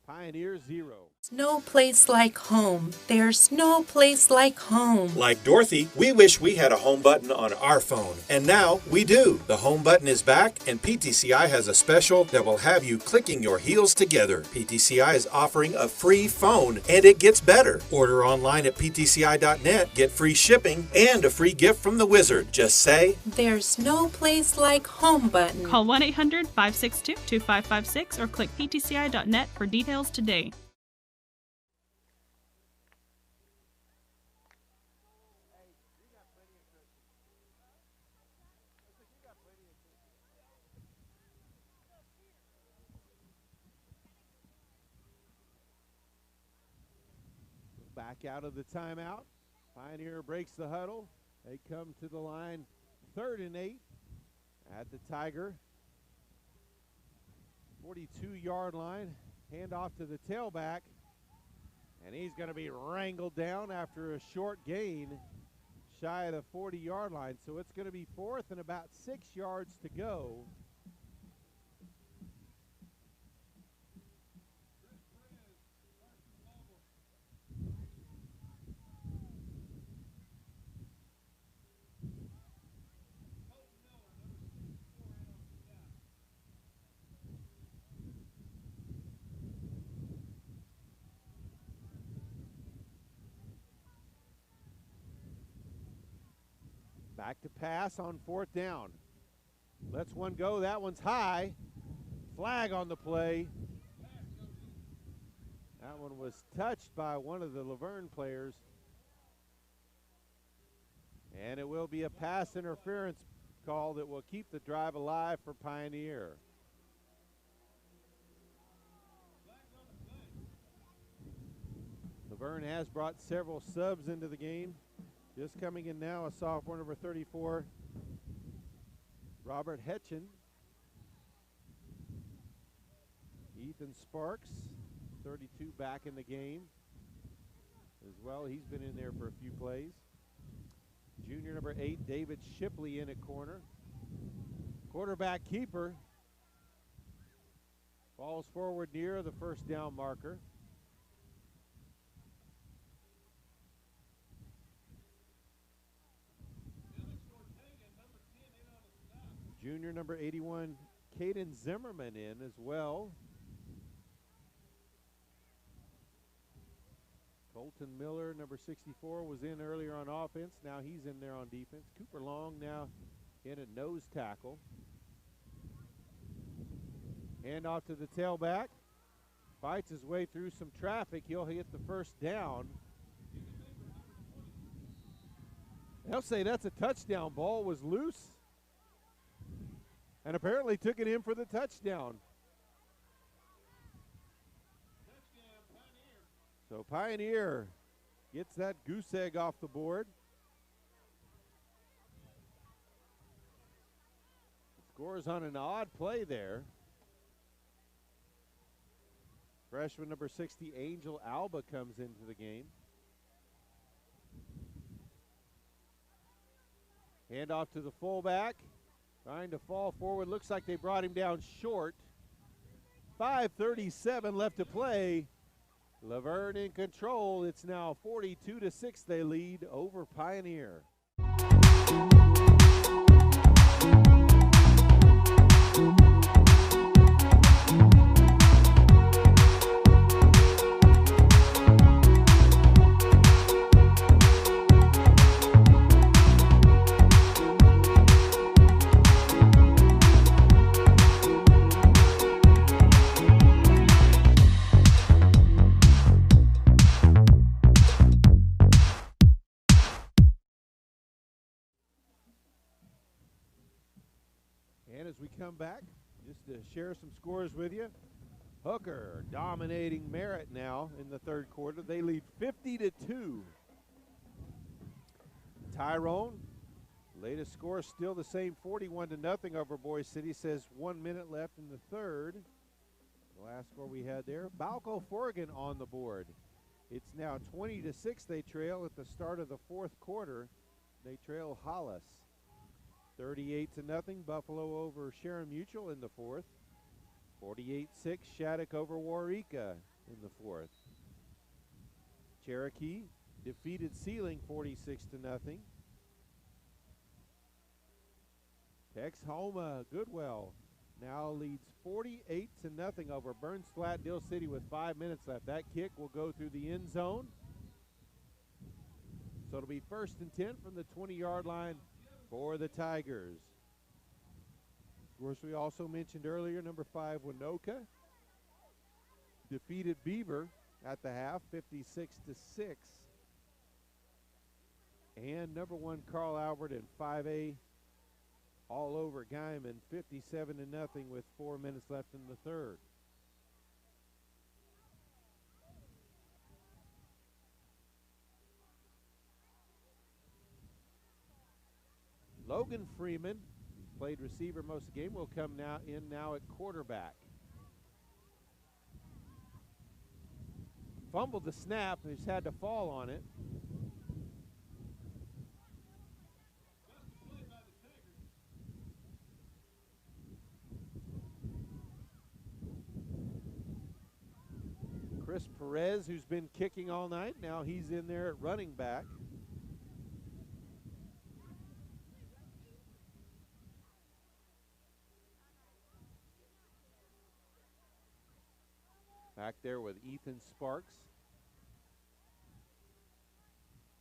Pioneer 0.
No place like home. There's no place like home.
Like Dorothy, we wish we had a home button on our phone, and now we do. The home button is back, and PTCI has a special that will have you clicking your heels together. PTCI is offering a free phone, and it gets better. Order online at ptci.net, get free shipping, and a free gift from the wizard. Just say,
There's no place like home button.
Call 1-800-562-2556 or click ptci.net for details today.
Back out of the timeout. Pioneer breaks the huddle. They come to the line, 3rd and 8 at the Tiger 42-yard line. Hand off to the tailback, and he's going to be wrangled down after a short gain shy of the 40-yard line. So it's going to be 4th and about 6 yards to go. Back to pass on 4th down. Lets one go. That one's high. Flag on the play. That one was touched by one of the Laverne players. And it will be a pass interference call that will keep the drive alive for Pioneer. Laverne has brought several subs into the game. Just coming in now, a sophomore, number 34, Robert Hetchen. Ethan Sparks, 32, back in the game as well. He's been in there for a few plays. Junior number 8, David Shipley, in at corner. Quarterback keeper falls forward near the 1st down marker. Junior number 81, Caden Zimmerman, in as well. Colton Miller, number 64, was in earlier on offense. Now he's in there on defense. Cooper Long now in a nose tackle. Hand off to the tailback. Fights his way through some traffic. He'll hit the 1st down. They'll say that's a touchdown. Ball was loose and apparently took it in for the touchdown. So Pioneer gets that goose egg off the board. Scores on an odd play there. Freshman number 60, Angel Alba, comes into the game. Handoff to the fullback. Trying to fall forward. Looks like they brought him down short. 5:37 left to play. Laverne in control. It's now 42-6 they lead over Pioneer. And as we come back, just to share some scores with you, Hooker dominating Merritt now in the third quarter. They lead 50-2. Tyrone, latest score still the same, 41-0 over Boise City. Says 1 minute left in the third. The last score we had there. Balco Forgan on the board. It's now 20-6. They trail at the start of the fourth quarter. They trail Hollis. 38-0, Buffalo over Sharon Mutual in the fourth. 48-6, Shattuck over Waurika in the fourth. Cherokee defeated Sealing 46-0. Texhoma Goodwell now leads 48-0 over Burns Flat Dill City with 5 minutes left. That kick will go through the end zone. So it'll be 1st and 10 from the 20-yard line for the Tigers. Of course, we also mentioned earlier, number 5, Winoka defeated Beaver at the half, 56-6. And number 1, Carl Albert in 5A all over Guyman, 57-0 with 4 minutes left in the third. Logan Freeman, played receiver most of the game, will come now at quarterback. Fumbled the snap, and he's had to fall on it. Chris Perez, who's been kicking all night, now he's in there at running back. Back there with Ethan Sparks.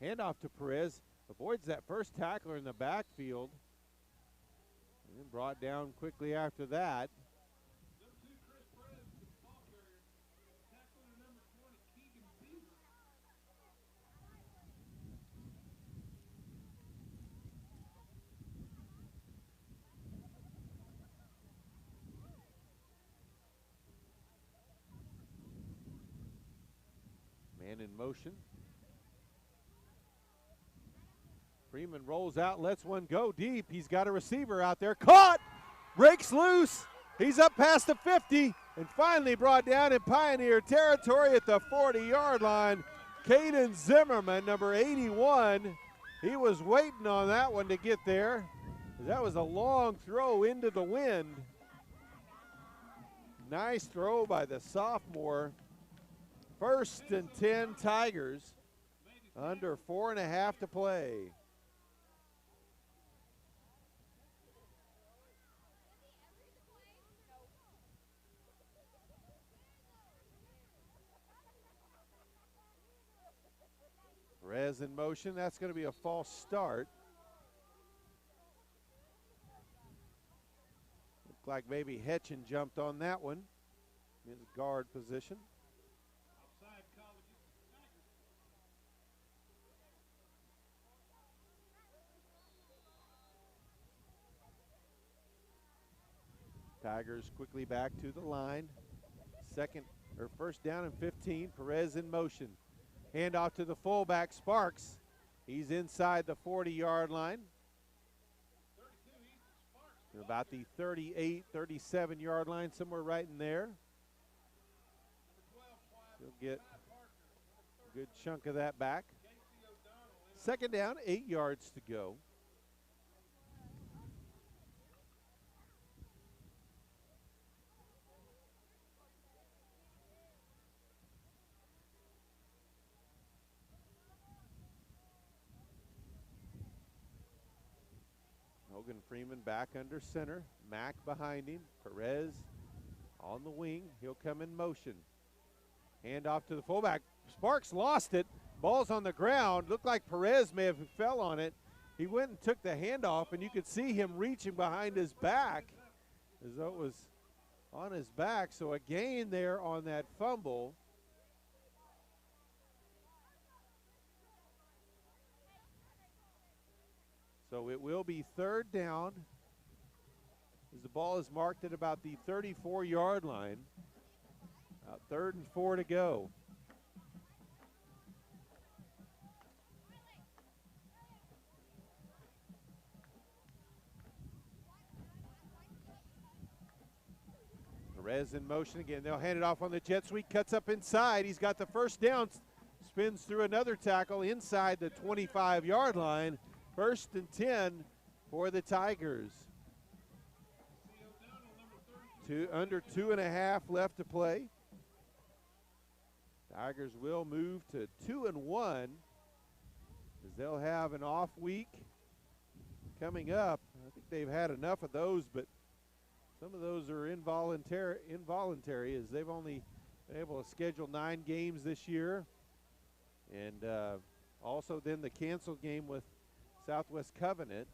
Handoff to Perez. Avoids that first tackler in the backfield. And then brought down quickly after that. Man in motion. Freeman rolls out, lets one go deep. He's got a receiver out there. Caught! Breaks loose. He's up past the 50 and finally brought down in Pioneer territory at the 40-yard line. Caden Zimmerman, number 81. He was waiting on that one to get there. That was a long throw into the wind. Nice throw by the sophomore. 1st and 10 Tigers, under 4.5 to play. Perez in motion, that's going to be a false start. Looked like maybe Hetchen jumped on that one in his guard position. Tigers quickly back to the line. First down and 15. Perez in motion. Handoff to the fullback, Sparks. He's inside the 40-yard line. About the 38, 37-yard line, somewhere right in there. He'll get a good chunk of that back. Second down, 8 yards to go. Logan Freeman back under center. Mack behind him. Perez on the wing. He'll come in motion. Hand off to the fullback. Sparks lost it. Ball's on the ground. Looked like Perez may have fell on it. He went and took the handoff, and you could see him reaching behind his back as though it was on his back. So a gain there on that fumble. So it will be third down as the ball is marked at about the 34-yard line. About 3rd and 4 to go. Perez in motion again. They'll hand it off on the jet sweep. Cuts up inside. He's got the first down. Spins through another tackle inside the 25-yard line. 1st and 10 for the Tigers. Under 2.5 left to play. Tigers will move to 2-1 as they'll have an off week coming up. I think they've had enough of those, but some of those are involuntary as they've only been able to schedule 9 games this year. And also then the canceled game with Southwest Covenant.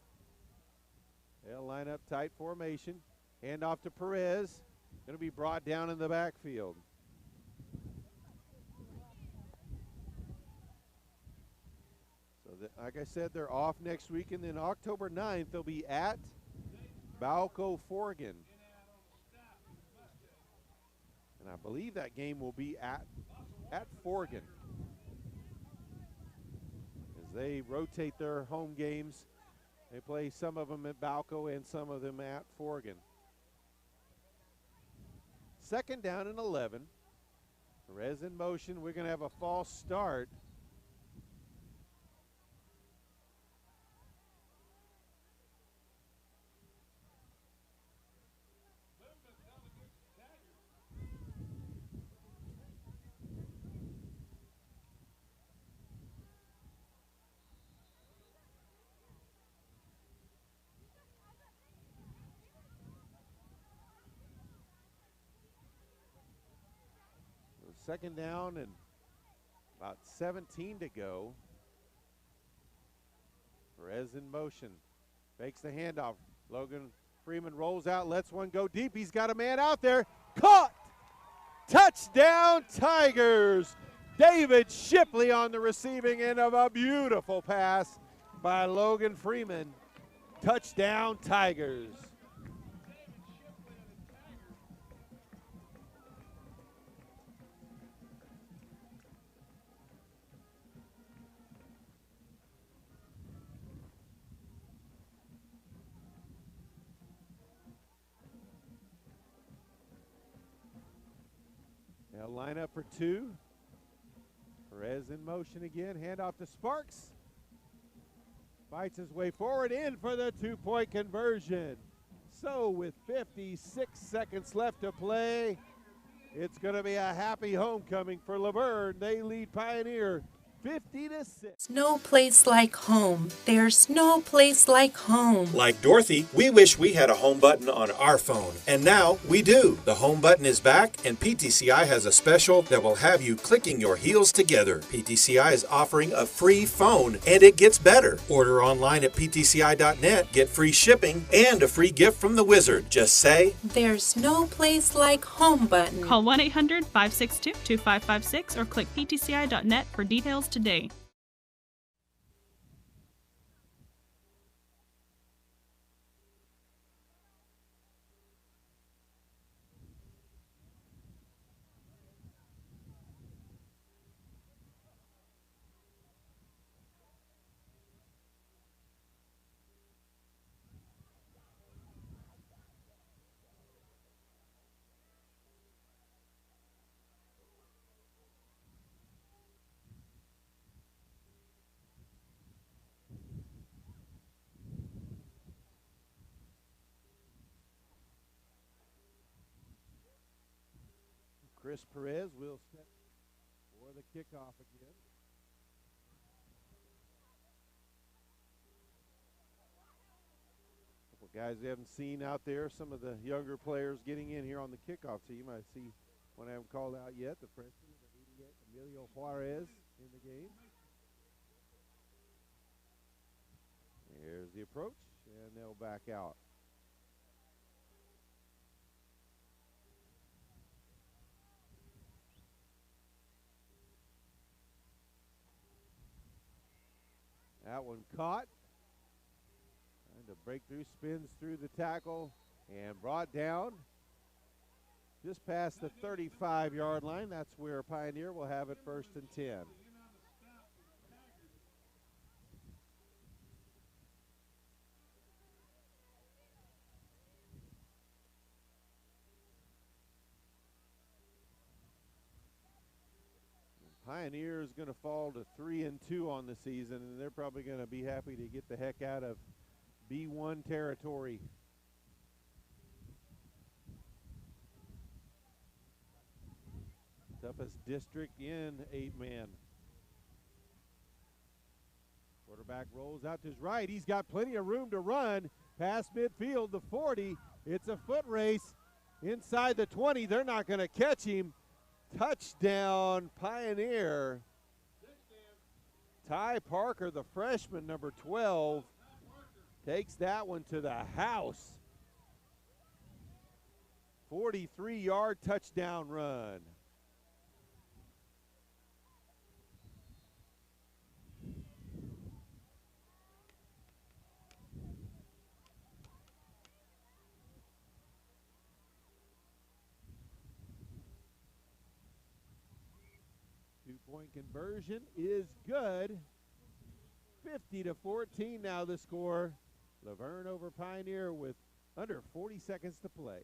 They'll line up tight formation. Hand off to Perez. Going to be brought down in the backfield. So like I said, they're off next week, and then October 9th they'll be at Balco Forgan. And I believe that game will be at Forgan, as they rotate their home games. They play some of them at Balco and some of them at Forgan. 2nd down and 11. Perez in motion. We're going to have a false start. Second down and about 17 to go. Perez in motion. Fakes the handoff. Logan Freeman rolls out, lets one go deep. He's got a man out there. Caught! Touchdown Tigers! David Shipley on the receiving end of a beautiful pass by Logan Freeman. Touchdown Tigers. They'll line up for 2. Perez in motion again. Handoff to Sparks. Fights his way forward, in for the 2-point conversion. So with 56 seconds left to play, it's going to be a happy homecoming for Laverne. They lead Pioneer 50-6.
No place like home. There's no place like home.
Like Dorothy, we wish we had a home button on our phone, and now we do. The home button is back, and PTCI has a special that will have you clicking your heels together. PTCI is offering a free phone, and it gets better. Order online at ptci.net, get free shipping, and a free gift from the wizard. Just say,
There's no place like home button.
Call 1-800-562-2556 or click ptci.net for details today.
Chris Perez will step for the kickoff again. Couple guys we haven't seen out there, some of the younger players getting in here on the kickoff team. I see one I haven't called out yet, the freshman, Emilio Juarez in the game. Here's the approach, and they'll back out. That one caught. And the breakthrough spins through the tackle and brought down just past the 35-yard line. That's where Pioneer will have it 1st and 10. Pioneer is going to fall to 3-2 on the season, and they're probably going to be happy to get the heck out of B1 territory. Toughest district in 8-man. Quarterback rolls out to his right. He's got plenty of room to run past midfield, the 40. It's a foot race inside the 20. They're not going to catch him. Touchdown, Pioneer. Ty Parker, the freshman, number 12, takes that one to the house. 43-yard touchdown run. Two-point conversion is good. 50-14 now the score. Laverne over Pioneer with under 40 seconds to play.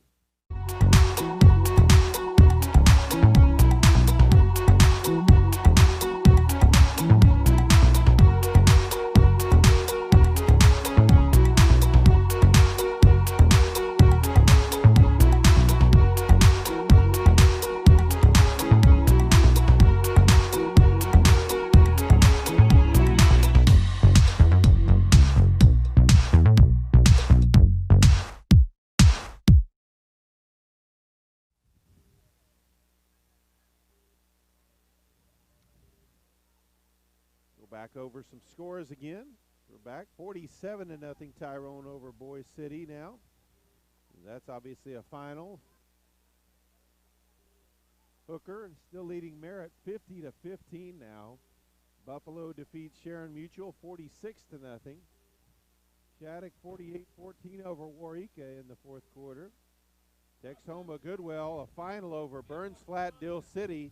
Back over some scores again. We're back 47-0 Tyrone over Boise City now. That's obviously a final. Hooker still leading Merritt 50-15 now. Buffalo defeats Sharon Mutual 46-0. Shattuck 48-14 over Waurika in the 4th quarter. Texhoma Goodwell a final over Burns Flat Dill City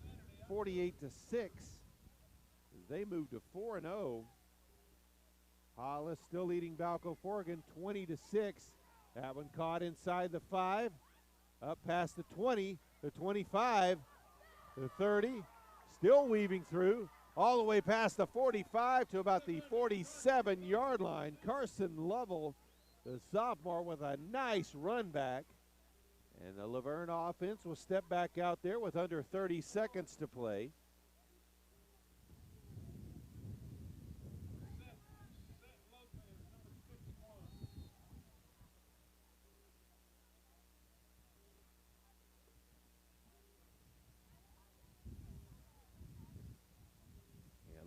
48-6. They moved to 4-0. Hollis still leading Balco Forgan 20-6. That one caught inside the 5, up past the 20, the 25, the 30, still weaving through all the way past the 45 to about the 47-yard line. Carson Lovell, the sophomore, with a nice run back. And the Laverne offense will step back out there with under 30 seconds to play.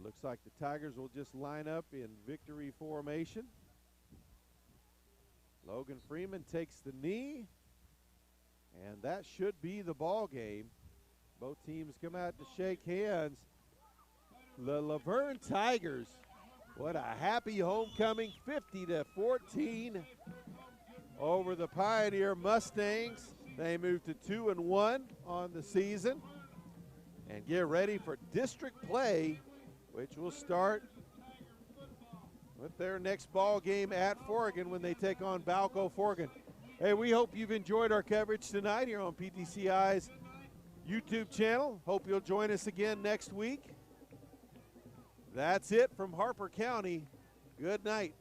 Looks like the Tigers will just line up in victory formation. Logan Freeman takes the knee, and that should be the ball game. Both teams come out to shake hands. The Laverne Tigers, what a happy homecoming, 50-14 over the Pioneer Mustangs. They move to 2-1 on the season and get ready for district play, which will start with their next ball game at Forgan when they take on Balco Forgan. Hey, we hope you've enjoyed our coverage tonight here on PTCI's YouTube channel. Hope you'll join us again next week. That's it from Harper County. Good night.